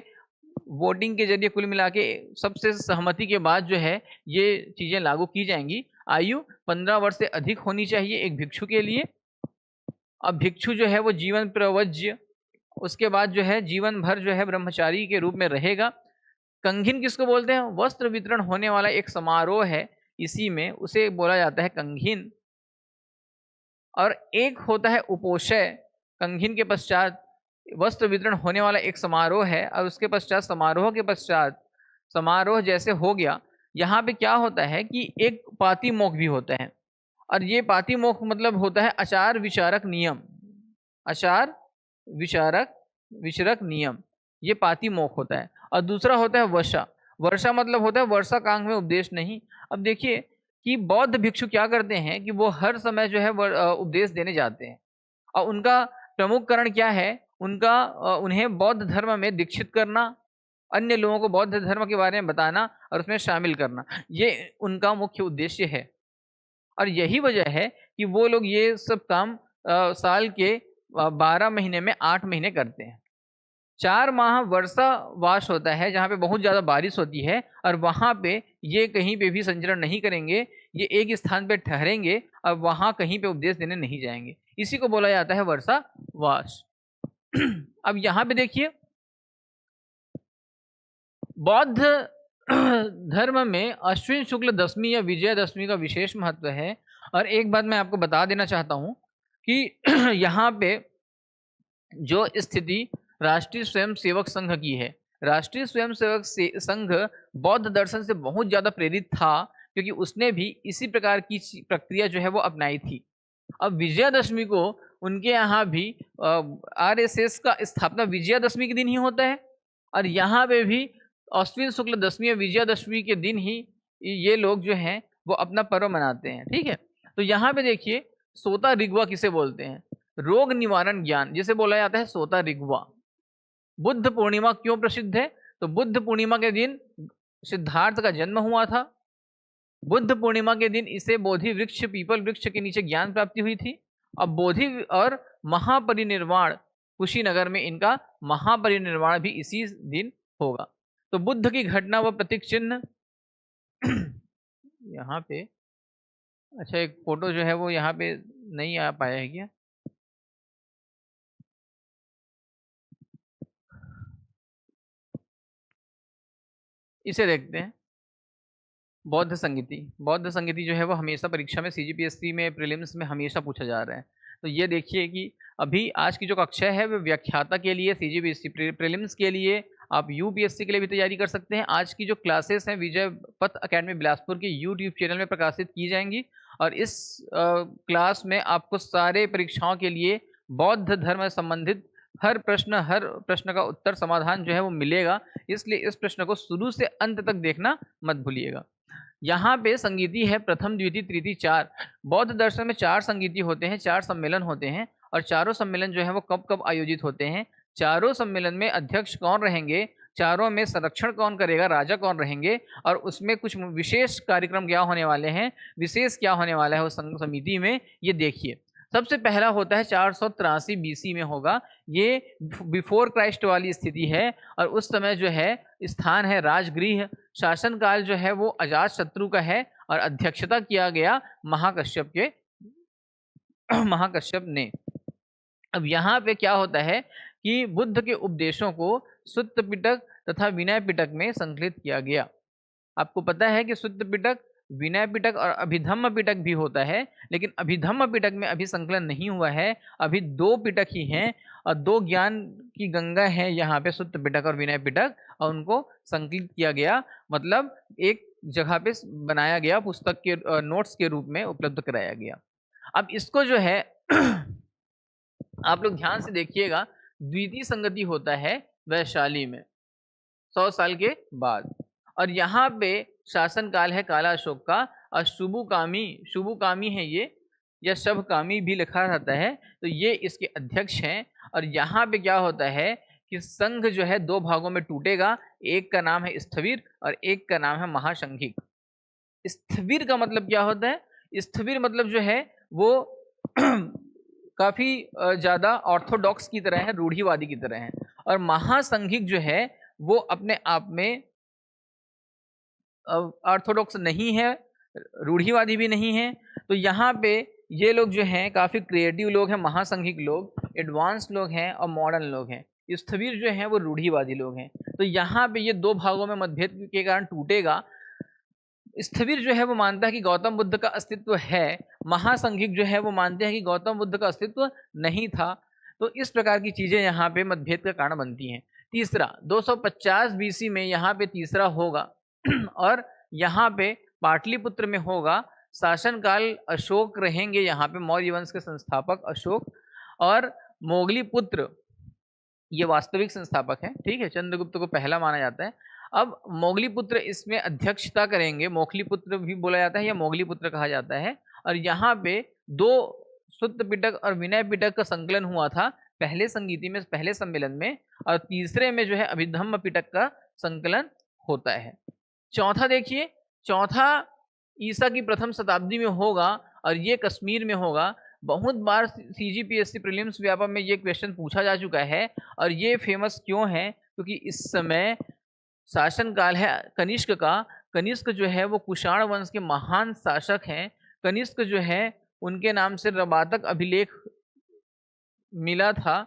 [SPEAKER 1] वोटिंग के जरिए कुल मिला के सबसे सहमति के बाद जो है ये चीजें लागू की जाएंगी। आयु 15 वर्ष से अधिक होनी चाहिए एक भिक्षु के लिए। अब भिक्षु जो है वो जीवन प्रवज्य, उसके बाद जो है जीवन भर जो है ब्रह्मचारी के रूप में रहेगा। कंघिन किसको बोलते हैं? वस्त्र वितरण होने वाला एक समारोह है, इसी में उसे बोला जाता है कंघिन। और एक होता है उपोषय, कंघिन के पश्चात वस्त्र वितरण होने वाला एक समारोह है, और उसके पश्चात समारोह जैसे हो गया, यहाँ पे क्या होता है कि एक पातिमोक्ष भी होता है। और ये पातिमोक्ष मतलब होता है आचार विचारक नियम, आचार विचारक नियम, ये पातिमोक्ष होता है। और दूसरा होता है वर्षा। वर्षा मतलब होता है वर्षा कांग में उपदेश नहीं। अब देखिए कि बौद्ध भिक्षु क्या करते हैं कि वो हर समय जो है उपदेश देने जाते हैं, और उनका प्रमुख कारण क्या है? उन्हें बौद्ध धर्म में दीक्षित करना, अन्य लोगों को बौद्ध धर्म के बारे में बताना और उसमें शामिल करना, ये उनका मुख्य उद्देश्य है। और यही वजह है कि वो लोग ये सब काम साल के 12 महीने में 8 महीने करते हैं। 4 माह वर्षा वास होता है जहाँ पे बहुत ज़्यादा बारिश होती है, और वहाँ पे ये कहीं पे भी संचरण नहीं करेंगे, ये एक स्थान पे ठहरेंगे और वहाँ कहीं पे उपदेश देने नहीं जाएंगे। इसी को बोला जाता है वर्षा वास। अब यहाँ पे देखिए बौद्ध धर्म में अश्विन शुक्ल दशमी या विजयदशमी का विशेष महत्व है। और एक बात मैं आपको बता देना चाहता हूँ कि यहाँ पे जो स्थिति राष्ट्रीय स्वयंसेवक संघ की है। राष्ट्रीय स्वयंसेवक संघ बौद्ध दर्शन से बहुत ज्यादा प्रेरित था, क्योंकि उसने भी इसी प्रकार की प्रक्रिया जो है वो अपनाई थी। अब विजयादशमी को उनके यहाँ भी आरएसएस का स्थापना विजयादशमी के दिन ही होता है, और यहाँ पे भी अश्विन शुक्ल दशमी और विजयादशमी के दिन ही ये लोग जो हैं वो अपना पर्व मनाते हैं। ठीक है, तो यहाँ पे देखिए सोता रिगवा किसे बोलते हैं? रोग निवारण ज्ञान जिसे बोला जाता है सोता रिगवा। बुद्ध पूर्णिमा क्यों प्रसिद्ध है? तो बुद्ध पूर्णिमा के दिन सिद्धार्थ का जन्म हुआ था। बुद्ध पूर्णिमा के दिन इसे बोधि वृक्ष पीपल वृक्ष के नीचे ज्ञान प्राप्ति हुई थी। अब बोधि और महापरिनिर्वाण कुशीनगर में इनका महापरिनिर्वाण भी इसी दिन होगा। तो बुद्ध की घटना व प्रतीक चिन्ह यहाँ पे, अच्छा एक फोटो जो है वो यहाँ पे नहीं आ पाया है क्या? इसे देखते हैं। बौद्ध संगीति, बौद्ध संगीति जो है वो हमेशा परीक्षा में सीजीपीएससी में प्रीलिम्स में हमेशा पूछा जा रहा है। तो ये देखिए कि अभी आज की जो कक्षा है वो व्याख्याता के लिए, सीजीपीएससी प्रीलिम्स के लिए, आप यूपीएससी के लिए भी तैयारी कर सकते हैं। आज की जो क्लासेस हैं विजय पथ अकेडमी बिलासपुर के यूट्यूब चैनल में प्रकाशित की जाएंगी, और इस क्लास में आपको सारे परीक्षाओं के लिए बौद्ध धर्म से संबंधित हर प्रश्न का उत्तर समाधान जो है वो मिलेगा। इसलिए इस प्रश्न को शुरू से अंत तक देखना मत भूलिएगा। यहाँ पे संगीति है प्रथम द्वितीय तृतीय चार। बौद्ध दर्शन में 4 संगीति होते हैं, 4 सम्मेलन होते हैं, और चारों सम्मेलन जो है वो कब कब आयोजित होते हैं? चारों सम्मेलन में अध्यक्ष कौन रहेंगे, चारों में संरक्षण कौन करेगा, राजा कौन रहेंगे, और उसमें कुछ विशेष कार्यक्रम क्या होने वाले हैं, विशेष क्या होने वाला है उस समिति में, ये देखिए। सबसे पहला होता है 483 बीसी में होगा, ये बिफोर क्राइस्ट वाली स्थिति है, और उस समय जो है स्थान है राजगृह। शासनकाल जो है वो अजात शत्रु का है, और अध्यक्षता किया गया महाकश्यप ने। अब यहाँ पे क्या होता है कि बुद्ध के उपदेशों को सुत्त पिटक तथा विनय पिटक में संकलित किया गया। आपको पता है कि सुत्त पिटक, विनय पिटक और अभिधम्म पिटक भी होता है, लेकिन अभिधम्म पिटक में अभी संकलन नहीं हुआ है, अभी 2 पिटक ही हैं, और 2 ज्ञान की गंगा है यहाँ पे, सुत्त पिटक और विनय पिटक, और उनको संकलित किया गया, मतलब एक जगह पे बनाया गया, पुस्तक के नोट्स के रूप में उपलब्ध कराया गया। अब इसको जो है आप लोग ध्यान से देखिएगा, द्वितीय संगति होता है वैशाली में 100 साल के बाद, और यहाँ पे शासन काल है काला अशोक का, और शुभुकामी है ये, या शभकामी भी लिखा रहता है, तो ये इसके अध्यक्ष हैं। और यहाँ पे क्या होता है कि संघ जो है 2 भागों में टूटेगा, एक का नाम है स्थविर और एक का नाम है महासंघिक। स्थविर का मतलब क्या होता है? स्थविर मतलब जो है वो काफी ज्यादा ऑर्थोडॉक्स की तरह है, रूढ़िवादी की तरह है, और महासंघिक जो है वो अपने आप में ऑर्थोडॉक्स नहीं है, रूढ़िवादी भी नहीं है। तो यहाँ पे ये लोग जो हैं काफ़ी क्रिएटिव लोग हैं, महासंघिक लोग, एडवांस लोग हैं और मॉडर्न लोग हैं। स्थविर जो हैं वो रूढ़िवादी लोग हैं। तो यहाँ पे ये 2 भागों में मतभेद के कारण टूटेगा। स्थविर जो है वो मानता है कि गौतम बुद्ध का अस्तित्व है, महासंघिक जो है वो मानते हैं कि गौतम बुद्ध का अस्तित्व नहीं था। तो इस प्रकार की चीज़ें यहाँ पे मतभेद का कारण बनती हैं। तीसरा 250 बीसी में यहाँ पे तीसरा होगा और यहाँ पे पाटलिपुत्र में होगा। शासनकाल अशोक रहेंगे यहाँ पे, मौर्य वंश के संस्थापक अशोक, और मोगली पुत्र ये वास्तविक संस्थापक हैं, ठीक है, चंद्रगुप्त को पहला माना जाता है। अब मोगली पुत्र इसमें अध्यक्षता करेंगे, मोखली पुत्र भी बोला जाता है या मोगली पुत्र कहा जाता है। और यहाँ पे 2 सुत्त पिटक और विनय पिटक का संकलन हुआ था पहले संगीति में, पहले सम्मेलन में, और तीसरे में जो है अभिधम्म पिटक का संकलन होता है। चौथा देखिए, चौथा ईसा की प्रथम शताब्दी में होगा और ये कश्मीर में होगा। बहुत बार सीजीपीएससी प्रीलिम्स व्यापक में ये क्वेश्चन पूछा जा चुका है, और ये फेमस क्यों है? क्योंकि इस समय शासनकाल है कनिष्क का। कनिष्क जो है वो कुषाण वंश के महान शासक हैं। कनिष्क जो है उनके नाम से रबातक अभिलेख मिला था।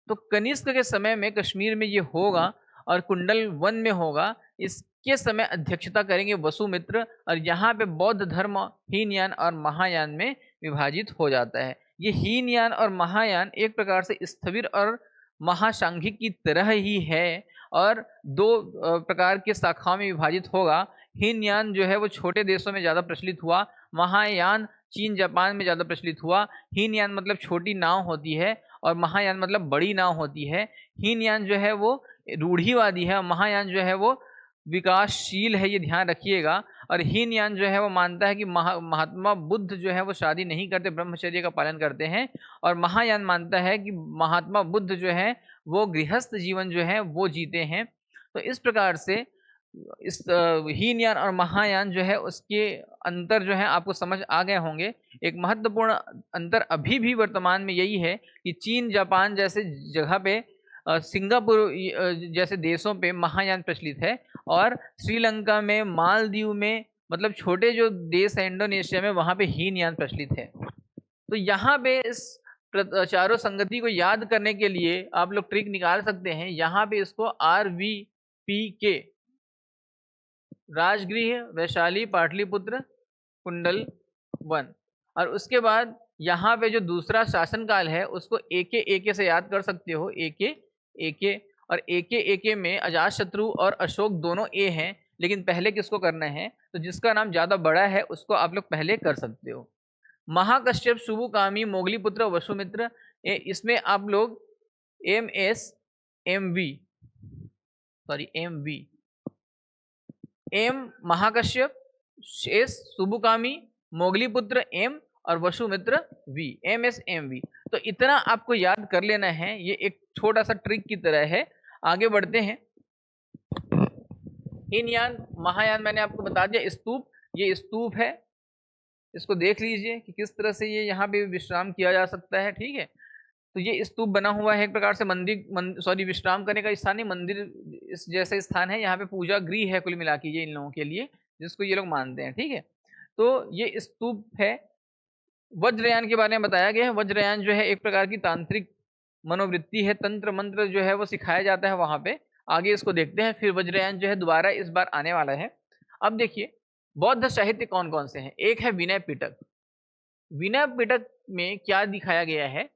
[SPEAKER 1] तो कनिष्क के समय में कश्मीर में ये होगा और कुंडल वन में होगा। इसके समय अध्यक्षता करेंगे वसुमित्र, और यहाँ पे बौद्ध धर्म हीनयान और महायान में विभाजित हो जाता है। ये हीनयान और महायान एक प्रकार से स्थविर और महासांघिक की तरह ही है और दो प्रकार के शाखाओं में विभाजित होगा। हीनयान जो है वो छोटे देशों में ज़्यादा प्रचलित हुआ, महायान चीन जापान में ज़्यादा प्रचलित हुआ। हीनयान मतलब छोटी नाव होती है और महायान मतलब बड़ी नाव होती है। हीनयान जो है वो रूढ़िवादी है और महायान जो है वो विकासशील है, ये ध्यान रखिएगा। और हीनयान जो है वो मानता है कि महात्मा बुद्ध जो है वो शादी नहीं करते, ब्रह्मचर्य का पालन करते हैं। और महायान मानता है कि महात्मा बुद्ध जो है वो गृहस्थ जीवन जो है वो जीते हैं। तो इस प्रकार से इस हीनयान और महायान जो है उसके अंतर जो है आपको समझ आ गए होंगे। एक महत्वपूर्ण अंतर अभी भी वर्तमान में यही है कि चीन जापान जैसे जगह पे, सिंगापुर जैसे देशों पे महायान प्रचलित है और श्रीलंका में, मालदीव में, मतलब छोटे जो देश है इंडोनेशिया में, वहाँ पे हीनयान प्रचलित है। तो यहाँ पे इस चारों संगति को याद करने के लिए आप लोग ट्रिक निकाल सकते हैं। यहाँ पे इसको RVPK, राजगृह, वैशाली, पाटलिपुत्र, कुंडल 1, और उसके बाद यहाँ पे जो दूसरा शासनकाल है उसको AK से याद कर सकते हो। AK और AK में अजातशत्रु और अशोक दोनों ए हैं, लेकिन पहले किसको करना है, तो जिसका नाम ज़्यादा बड़ा है उसको आप लोग पहले कर सकते हो। महाकश्यप, शुभुकामी, मोगलीपुत्र, वसुमित्र, इसमें आप लोग MV M महाकश्यप, एस शुभुकामी, मोगलीपुत्र M और वसुमित्र V, MSMV। तो इतना आपको याद कर लेना है, ये एक छोटा सा ट्रिक की तरह है। आगे बढ़ते हैं। हीनयान महायान मैंने आपको बता दिया। स्तूप, ये स्तूप है, इसको देख लीजिए कि किस तरह से ये यहाँ पे विश्राम किया जा सकता है। ठीक है, तो ये स्तूप बना हुआ है एक प्रकार से मंदिर, विश्राम करने का स्थान नहीं, मंदिर इस जैसे स्थान है। यहाँ पे पूजा गृह है कुल मिला के ये इन लोगों के लिए, जिसको ये लोग मानते हैं। ठीक है, तो ये स्तूप है। वज्रयान के बारे में बताया गया है। वज्रयान जो है एक प्रकार की तांत्रिक मनोवृत्ति है, तंत्र मंत्र जो है वो सिखाया जाता है वहाँ पे। आगे इसको देखते हैं। फिर वज्रयान जो है दोबारा इस बार आने वाला है। अब देखिए बौद्ध साहित्य कौन कौन से हैं। एक है विनय पिटक। विनय पिटक में क्या दिखाया गया है,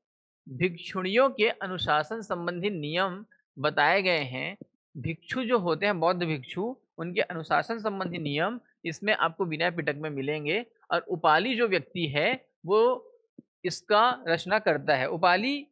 [SPEAKER 1] भिक्षुणियों के अनुशासन संबंधी नियम बताए गए हैं। भिक्षु जो होते हैं, बौद्ध भिक्षु, उनके अनुशासन संबंधी नियम इसमें आपको विनय पिटक में मिलेंगे। और उपाली जो व्यक्ति है वो इसका रचना करता है। उपाली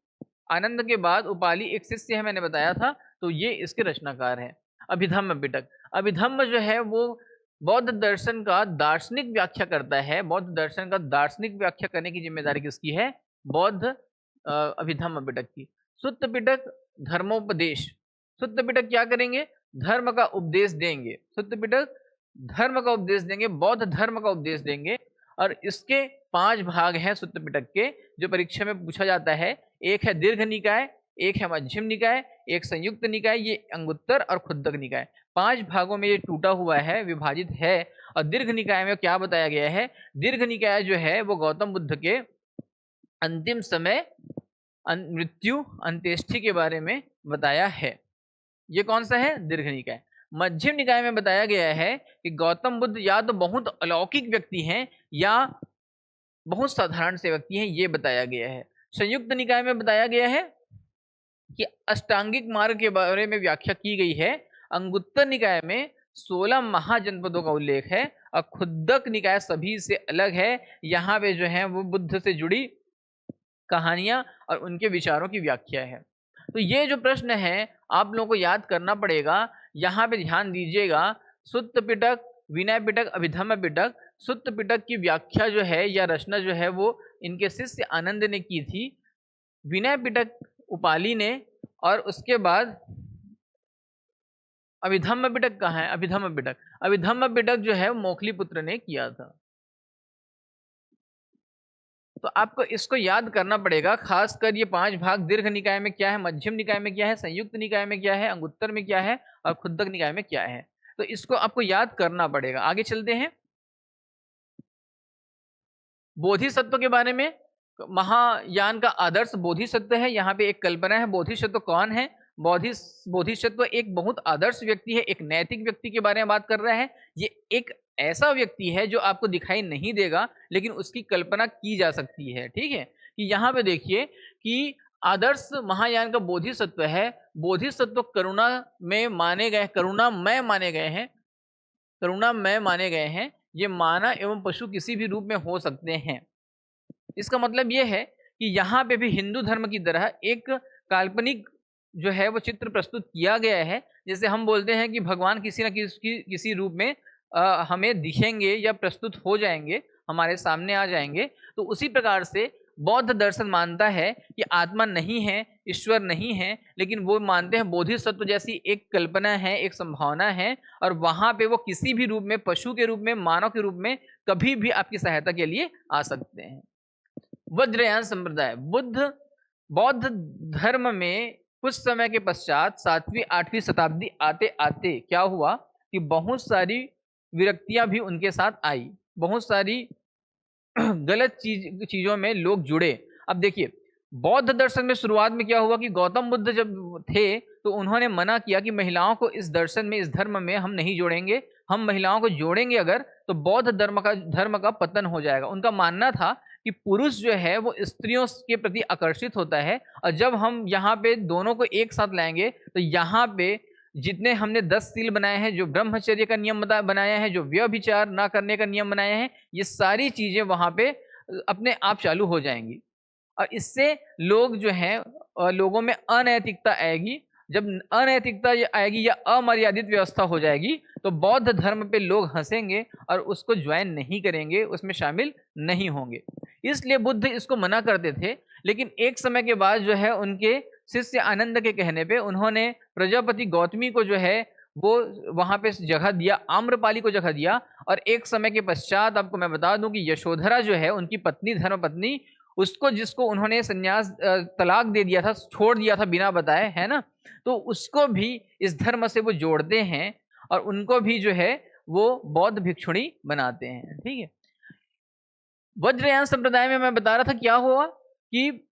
[SPEAKER 1] आनंद के बाद उपाली एक शिष्य है, मैंने बताया था, तो ये इसके रचनाकार हैं। अभिधम्म पिटक, अभिधम्म जो है वो बौद्ध दर्शन का दार्शनिक व्याख्या करता है। बौद्ध दर्शन का दार्शनिक व्याख्या करने की जिम्मेदारी किसकी है, बौद्ध अभिधम्म पिटक की। सुत्त पिटक धर्मोपदेश, सुत्त पिटक क्या करेंगे, धर्म का उपदेश देंगे। सुत्त पिटक धर्म का उपदेश देंगे, बौद्ध धर्म का उपदेश देंगे। और इसके 5 भाग हैं सुत्त पिटक के, जो परीक्षा में पूछा जाता है। एक है दीर्घ निकाय, एक है मध्यम निकाय, एक संयुक्त निकाय, ये अंगुत्तर और खुद्दक निकाय। 5 भागों में ये टूटा हुआ है, विभाजित है। और दीर्घ निकाय में क्या बताया गया है, दीर्घ निकाय जो है वो गौतम बुद्ध के अंतिम समय मृत्यु अंत्येष्टि के बारे में बताया है। ये कौन सा है, दीर्घ निकाय। मध्यम निकाय में बताया गया है कि गौतम बुद्ध या तो बहुत अलौकिक व्यक्ति हैं या बहुत साधारण से व्यक्ति हैं, ये बताया गया है। संयुक्त निकाय में बताया गया है कि अष्टांगिक मार्ग के बारे में व्याख्या की गई है। अंगुत्तर निकाय में 16 महाजनपदों का उल्लेख है। और खुद्दक निकाय सभी से अलग है, यहाँ पे जो है वो बुद्ध से जुड़ी कहानियां और उनके विचारों की व्याख्या है। तो ये जो प्रश्न है आप लोगों को याद करना पड़ेगा, यहाँ पे ध्यान दीजिएगा। सुत्त पिटक, विनय पिटक, अभिधम्म पिटक। सुत्त पिटक की व्याख्या जो है या रचना जो है वो इनके शिष्य आनंद ने की थी। विनय पिटक उपाली ने, और उसके बाद अभिधम्म पिटक कहाँ है, अभिधम्म पिटक जो है मोगलीपुत्र ने किया था। तो आपको इसको याद करना पड़ेगा, खासकर ये 5 भाग। दीर्घ निकाय में क्या है, मध्यम निकाय में क्या है, संयुक्त निकाय में क्या है, अंगुत्तर में क्या है और खुद्दक निकाय में क्या है। तो इसको आपको याद करना पड़ेगा। आगे चलते हैं। बोधिसत्व के बारे में, महायान का आदर्श बोधिसत्व है। यहाँ पे एक कल्पना है, बोधिसत्व कौन है। बोधिसत्व एक बहुत आदर्श व्यक्ति है, एक नैतिक व्यक्ति के बारे में बात कर रहा है। ये एक ऐसा व्यक्ति है जो आपको दिखाई नहीं देगा, लेकिन उसकी कल्पना की जा सकती है। ठीक है, कि यहाँ पे देखिए कि आदर्श महायान का बोधिसत्व है, बोधिसत्व करुणामय माने गए हैं, करुणामय माने गए हैं। ये मानव एवं पशु किसी भी रूप में हो सकते हैं। इसका मतलब ये है कि यहाँ पे भी हिंदू धर्म की तरह एक काल्पनिक जो है वो चित्र प्रस्तुत किया गया है। जैसे हम बोलते हैं कि भगवान किसी न किसी रूप में हमें दिखेंगे या प्रस्तुत हो जाएंगे, हमारे सामने आ जाएंगे। तो उसी प्रकार से बौद्ध दर्शन मानता है कि आत्मा नहीं है, ईश्वर नहीं है, लेकिन वो मानते हैं बोधिसत्व जैसी एक कल्पना है, एक संभावना है, और वहां पे वो किसी भी रूप में, पशु के रूप में, मानव के रूप में कभी भी आपकी सहायता के लिए आ सकते हैं। वज्रयान संप्रदाय बौद्ध धर्म में कुछ समय के पश्चात 7वीं 8वीं शताब्दी आते आते क्या हुआ कि बहुत सारी विरक्तियां भी उनके साथ आई, बहुत सारी गलत चीजों में लोग जुड़े। अब देखिए बौद्ध दर्शन में शुरुआत में क्या हुआ कि गौतम बुद्ध जब थे तो उन्होंने मना किया कि महिलाओं को इस दर्शन में, इस धर्म में हम नहीं जोड़ेंगे। हम महिलाओं को जोड़ेंगे अगर तो बौद्ध धर्म का पतन हो जाएगा। उनका मानना था कि पुरुष जो है वो स्त्रियों के प्रति आकर्षित होता है, और जब हम यहाँ पे दोनों को एक साथ लाएंगे तो यहाँ पे जितने हमने 10 सील बनाए हैं, जो ब्रह्मचर्य का नियम बनाया है, जो व्यभिचार ना करने का नियम बनाया है, ये सारी चीजें वहां पे अपने आप चालू हो जाएंगी। और इससे लोग जो है लोगों में अनैतिकता आएगी। जब अनैतिकता आएगी या अमर्यादित व्यवस्था हो जाएगी तो बौद्ध धर्म पे लोग हंसेंगे और उसको ज्वाइन नहीं करेंगे, उसमें शामिल नहीं होंगे। इसलिए बुद्ध इसको मना करते थे। लेकिन एक समय के बाद जो है उनके शिष्य आनंद के कहने पे उन्होंने प्रजापति गौतमी को जो है वो वहां पे जगह दिया, आम्रपाली को जगह दिया। और एक समय के पश्चात आपको मैं बता दूं कि यशोधरा जो है उनकी पत्नी, धर्म पत्नी, उसको, जिसको उन्होंने संन्यास तलाक दे दिया था, छोड़ दिया था बिना बताए, है ना, तो उसको भी इस धर्म से वो जोड़ते हैं और उनको भी जो है वो बौद्ध भिक्षुणी बनाते हैं। ठीक है। वज्रयान संप्रदाय में मैं बता रहा था क्या हुआ कि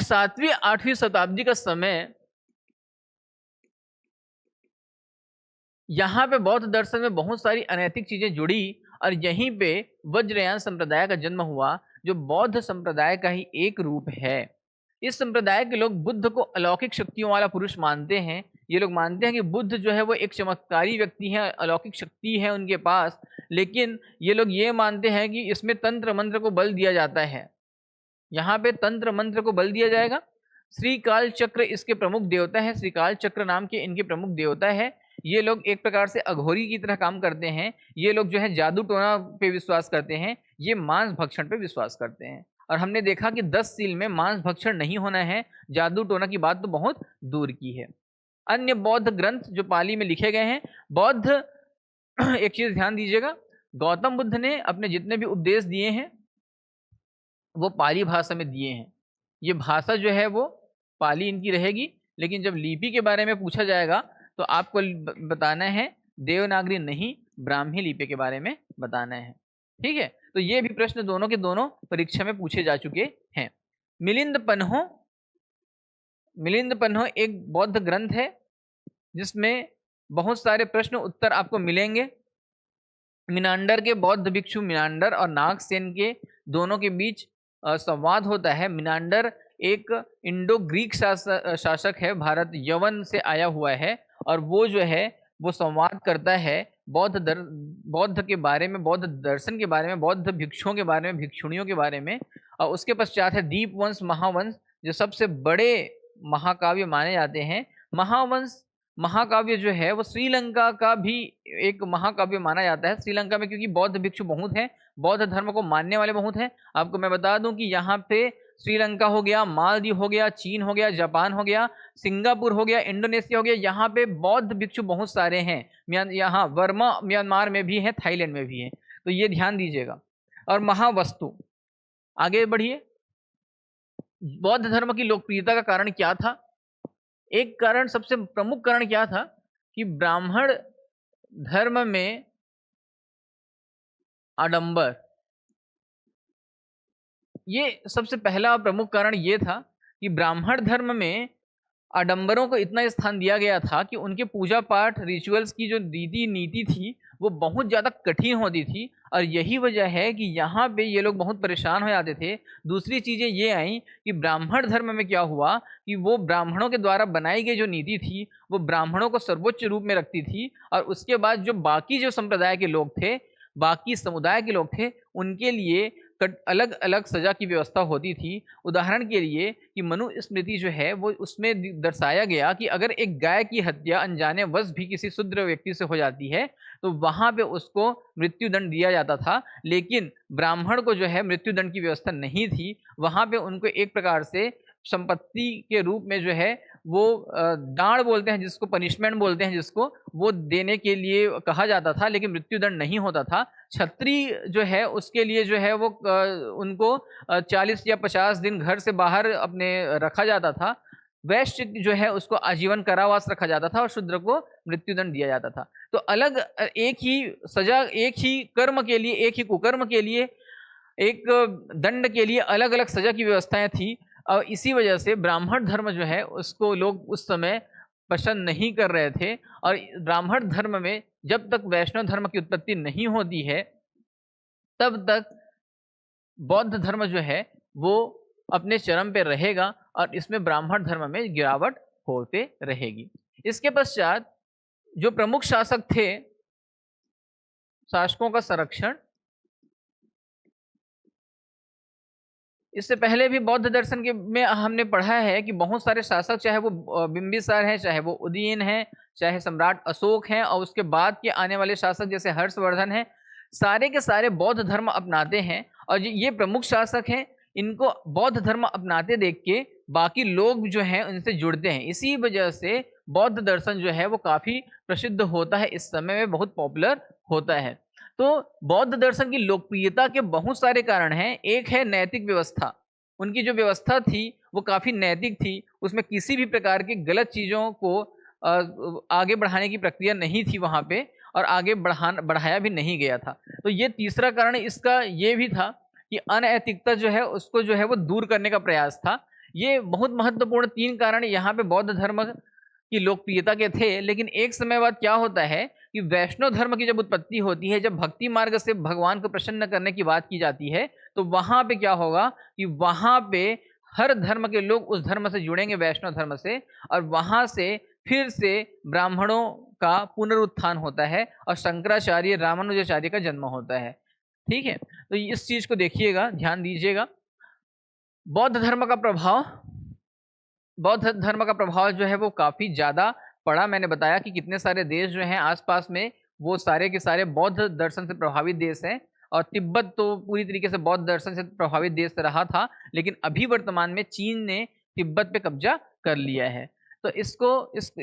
[SPEAKER 1] 7वीं 8वीं शताब्दी का समय, यहाँ पे बौद्ध दर्शन में बहुत सारी अनैतिक चीजें जुड़ी और यहीं पे वज्रयान संप्रदाय का जन्म हुआ, जो बौद्ध संप्रदाय का ही एक रूप है। इस संप्रदाय के लोग बुद्ध को अलौकिक शक्तियों वाला पुरुष मानते हैं। ये लोग मानते हैं कि बुद्ध जो है वो एक चमत्कारी व्यक्ति है, अलौकिक शक्ति है उनके पास। लेकिन ये लोग ये मानते हैं कि इसमें तंत्र मंत्र को बल दिया जाता है। यहाँ पे तंत्र मंत्र को बल दिया जाएगा। श्रीकाल चक्र इसके प्रमुख देवता है, श्रीकाल चक्र नाम के इनके प्रमुख देवता है। ये लोग एक प्रकार से अघोरी की तरह काम करते हैं। ये लोग जो है जादू टोना पे विश्वास करते हैं, ये मांस भक्षण पे विश्वास करते हैं। और हमने देखा कि 10 सील में मांस भक्षण नहीं होना है, जादू टोना की बात तो बहुत दूर की है। अन्य बौद्ध ग्रंथ जो पाली में लिखे गए हैं, बौद्ध एक चीज ध्यान दीजिएगा, गौतम बुद्ध ने अपने जितने भी उपदेश दिए हैं वो पाली भाषा में दिए हैं। ये भाषा जो है वो पाली इनकी रहेगी, लेकिन जब लिपि के बारे में पूछा जाएगा तो आपको बताना है देवनागरी नहीं, ब्राह्मी लिपि के बारे में बताना है। ठीक है। तो ये भी प्रश्न दोनों के दोनों परीक्षा में पूछे जा चुके हैं। मिलिंद पन्हो एक बौद्ध ग्रंथ है जिसमें बहुत सारे प्रश्न उत्तर आपको मिलेंगे। मिनांडर के बौद्ध भिक्षु मिनांडर और नागसेन के दोनों के बीच संवाद होता है। मिनांडर एक इंडो ग्रीक शासक है, भारत यवन से आया हुआ है, और वो जो है वो संवाद करता है बौद्ध के बारे में, बौद्ध दर्शन के बारे में, बौद्ध भिक्षुओं के बारे में, भिक्षुणियों के बारे में। और उसके पश्चात है दीपवंश, महावंश, जो सबसे बड़े महाकाव्य माने जाते हैं। महाकाव्य जो है वो श्रीलंका का भी एक महाकाव्य माना जाता है। श्रीलंका में क्योंकि बौद्ध भिक्षु बहुत हैं, बौद्ध धर्म को मानने वाले बहुत हैं। आपको मैं बता दूं कि यहाँ पे श्रीलंका हो गया, मालदीव हो गया, चीन हो गया, जापान हो गया, सिंगापुर हो गया, इंडोनेशिया हो गया, यहाँ पे बौद्ध भिक्षु बहुत सारे हैं। यहाँ वर्मा म्यांमार में भी हैं, थाईलैंड में भी हैं, तो ये ध्यान दीजिएगा। और महावस्तु, आगे बढ़िए। बौद्ध धर्म की लोकप्रियता का कारण क्या था? एक कारण, सबसे प्रमुख कारण क्या था कि ब्राह्मण धर्म में आडंबर, ये सबसे पहला प्रमुख कारण ये था कि ब्राह्मण धर्म में आडंबरों को इतना स्थान दिया गया था कि उनके पूजा पाठ रिचुअल्स की जो रीति नीति थी वो बहुत ज़्यादा कठिन होती थी, और यही वजह है कि यहाँ पे ये लोग बहुत परेशान हो जाते थे। दूसरी चीज़ें ये आई कि ब्राह्मण धर्म में क्या हुआ कि वो ब्राह्मणों के द्वारा बनाई गई जो नीति थी वो ब्राह्मणों को सर्वोच्च रूप में रखती थी, और उसके बाद जो बाकी जो संप्रदाय के लोग थे, बाकी समुदाय के लोग थे, उनके लिए अलग अलग सजा की व्यवस्था होती थी। उदाहरण के लिए कि मनुस्मृति जो है वो उसमें दर्शाया गया कि अगर एक गाय की हत्या अनजाने वश भी किसी शूद्र व्यक्ति से हो जाती है तो वहां पे उसको मृत्युदंड दिया जाता था, लेकिन ब्राह्मण को जो है मृत्युदंड की व्यवस्था नहीं थी। वहां पे उनको एक प्रकार से संपत्ति के रूप में जो है वो डांड बोलते हैं जिसको, पनिशमेंट बोलते हैं जिसको, वो देने के लिए कहा जाता था, लेकिन मृत्युदंड नहीं होता था। क्षत्रिय जो है उसके लिए जो है वो उनको 40 या 50 दिन घर से बाहर अपने रखा जाता था। वैश्य जो है उसको आजीवन कारावास रखा जाता था और शूद्र को मृत्युदंड दिया जाता था। तो अलग एक ही सजा, एक ही कर्म के लिए, एक ही कुकर्म के लिए, एक दंड के लिए अलग अलग सजा की व्यवस्थाएं थी। और इसी वजह से ब्राह्मण धर्म जो है उसको लोग उस समय पसंद नहीं कर रहे थे। और ब्राह्मण धर्म में जब तक वैष्णव धर्म की उत्पत्ति नहीं होती है तब तक बौद्ध धर्म जो है वो अपने चरम पे रहेगा और इसमें ब्राह्मण धर्म में गिरावट होते रहेगी। इसके पश्चात जो प्रमुख शासक थे, शासकों का संरक्षण। इससे पहले भी बौद्ध दर्शन के में हमने पढ़ा है कि बहुत सारे शासक, चाहे वो बिंबिसार हैं, चाहे वो उदयन हैं, चाहे सम्राट अशोक हैं, और उसके बाद के आने वाले शासक जैसे हर्षवर्धन हैं, सारे के सारे बौद्ध धर्म अपनाते हैं। और ये प्रमुख शासक हैं, इनको बौद्ध धर्म अपनाते देख के बाकी लोग जो हैं उनसे जुड़ते हैं। इसी वजह से बौद्ध दर्शन जो है वो काफ़ी प्रसिद्ध होता है, इस समय में बहुत पॉपुलर होता है। तो बौद्ध दर्शन की लोकप्रियता के बहुत सारे कारण हैं। एक है नैतिक व्यवस्था। उनकी जो व्यवस्था थी वो काफ़ी नैतिक थी, उसमें किसी भी प्रकार की गलत चीज़ों को आगे बढ़ाने की प्रक्रिया नहीं थी वहाँ पे, और आगे बढ़ाया भी नहीं गया था। तो ये तीसरा कारण इसका ये भी था कि अनैतिकता जो है उसको जो है वो दूर करने का प्रयास था। ये बहुत महत्वपूर्ण 3 कारण यहाँ पे बौद्ध धर्म की लोकप्रियता के थे। लेकिन एक समय बाद क्या होता है कि वैष्णव धर्म की जब उत्पत्ति होती है, जब भक्ति मार्ग से भगवान को प्रसन्न करने की बात की जाती है, तो वहाँ पे क्या होगा कि वहाँ पे हर धर्म के लोग उस धर्म से जुड़ेंगे, वैष्णव धर्म से, और वहाँ से फिर से ब्राह्मणों का पुनरुत्थान होता है और शंकराचार्य रामानुजाचार्य का जन्म होता है। ठीक है, तो इस चीज को देखिएगा, ध्यान दीजिएगा। बौद्ध धर्म का प्रभाव, बौद्ध धर्म का प्रभाव जो है वो काफी ज्यादा पड़ा। मैंने बताया कि कितने सारे देश जो हैं आसपास में वो सारे के सारे बौद्ध दर्शन से प्रभावित देश हैं, और तिब्बत तो पूरी तरीके से बौद्ध दर्शन से प्रभावित देश रहा था, लेकिन अभी वर्तमान में चीन ने तिब्बत पे कब्जा कर लिया है। तो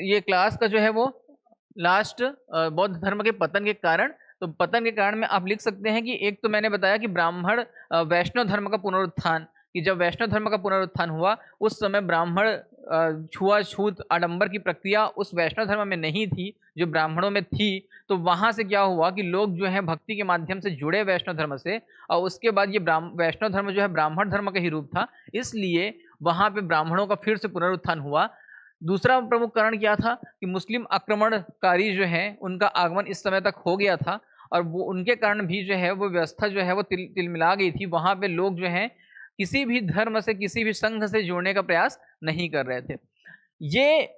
[SPEAKER 1] ये क्लास का जो है वो लास्ट बौद्ध धर्म के पतन के कारण। तो पतन के कारण में आप लिख सकते हैं कि एक तो मैंने बताया कि ब्राह्मण वैष्णव धर्म का पुनरुत्थान, कि जब वैष्णव धर्म का पुनरुत्थान हुआ उस समय ब्राह्मण छुआछूत आडंबर की प्रक्रिया उस वैष्णव धर्म में नहीं थी जो ब्राह्मणों में थी। तो वहाँ से क्या हुआ कि लोग जो है भक्ति के माध्यम से जुड़े वैष्णव धर्म से, और उसके बाद ये वैष्णव धर्म जो है ब्राह्मण धर्म का ही रूप था, इसलिए वहाँ पे ब्राह्मणों का फिर से पुनरुत्थान हुआ। दूसरा प्रमुख कारण क्या था कि मुस्लिम आक्रमणकारी जो है उनका आगमन इस समय तक हो गया था, और वो उनके कारण भी जो है वो व्यवस्था जो है वो तिलमिला गई थी। वहाँ पे लोग जो हैं किसी भी धर्म से, किसी भी संघ से जोड़ने का प्रयास नहीं कर रहे थे। ये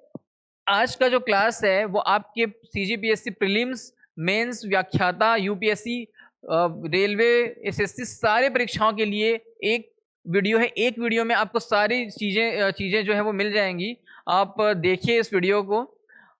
[SPEAKER 1] आज का जो क्लास है वो आपके CGPSC प्रीलिम्स, मेंस, व्याख्याता, UPSC, रेलवे, SSC सारे परीक्षाओं के लिए एक वीडियो है। एक वीडियो में आपको सारी चीज़ें जो है वो मिल जाएंगी। आप देखिए इस वीडियो को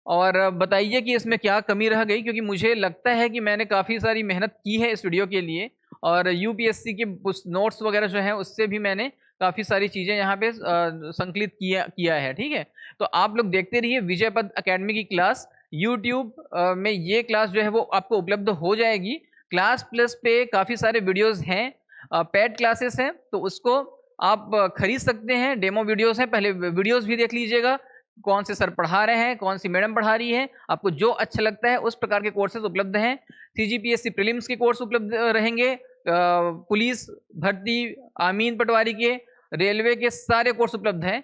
[SPEAKER 1] और बताइए कि इसमें क्या कमी रह गई, क्योंकि मुझे लगता है कि मैंने काफ़ी सारी मेहनत की है इस वीडियो के लिए, और UPSC के नोट्स वगैरह जो हैं उससे भी मैंने काफ़ी सारी चीज़ें यहाँ पे संकलित किया है। ठीक है, तो आप लोग देखते रहिए विजय पथ अकेडमी की क्लास। यूट्यूब में ये क्लास जो है वो आपको उपलब्ध हो जाएगी। क्लास प्लस पे काफ़ी सारे वीडियोज़ हैं, पेड क्लासेस हैं, तो उसको आप खरीद सकते हैं। डेमो वीडियोज़ हैं, पहले वीडियोज़ भी देख लीजिएगा, कौन से सर पढ़ा रहे हैं, कौन सी मैडम पढ़ा रही है, आपको जो अच्छा लगता है उस प्रकार के कोर्सेज उपलब्ध हैं। CGPSC प्रीलिम्स के कोर्स उपलब्ध रहेंगे, पुलिस भर्ती, आमीन पटवारी के, रेलवे के सारे कोर्स उपलब्ध हैं।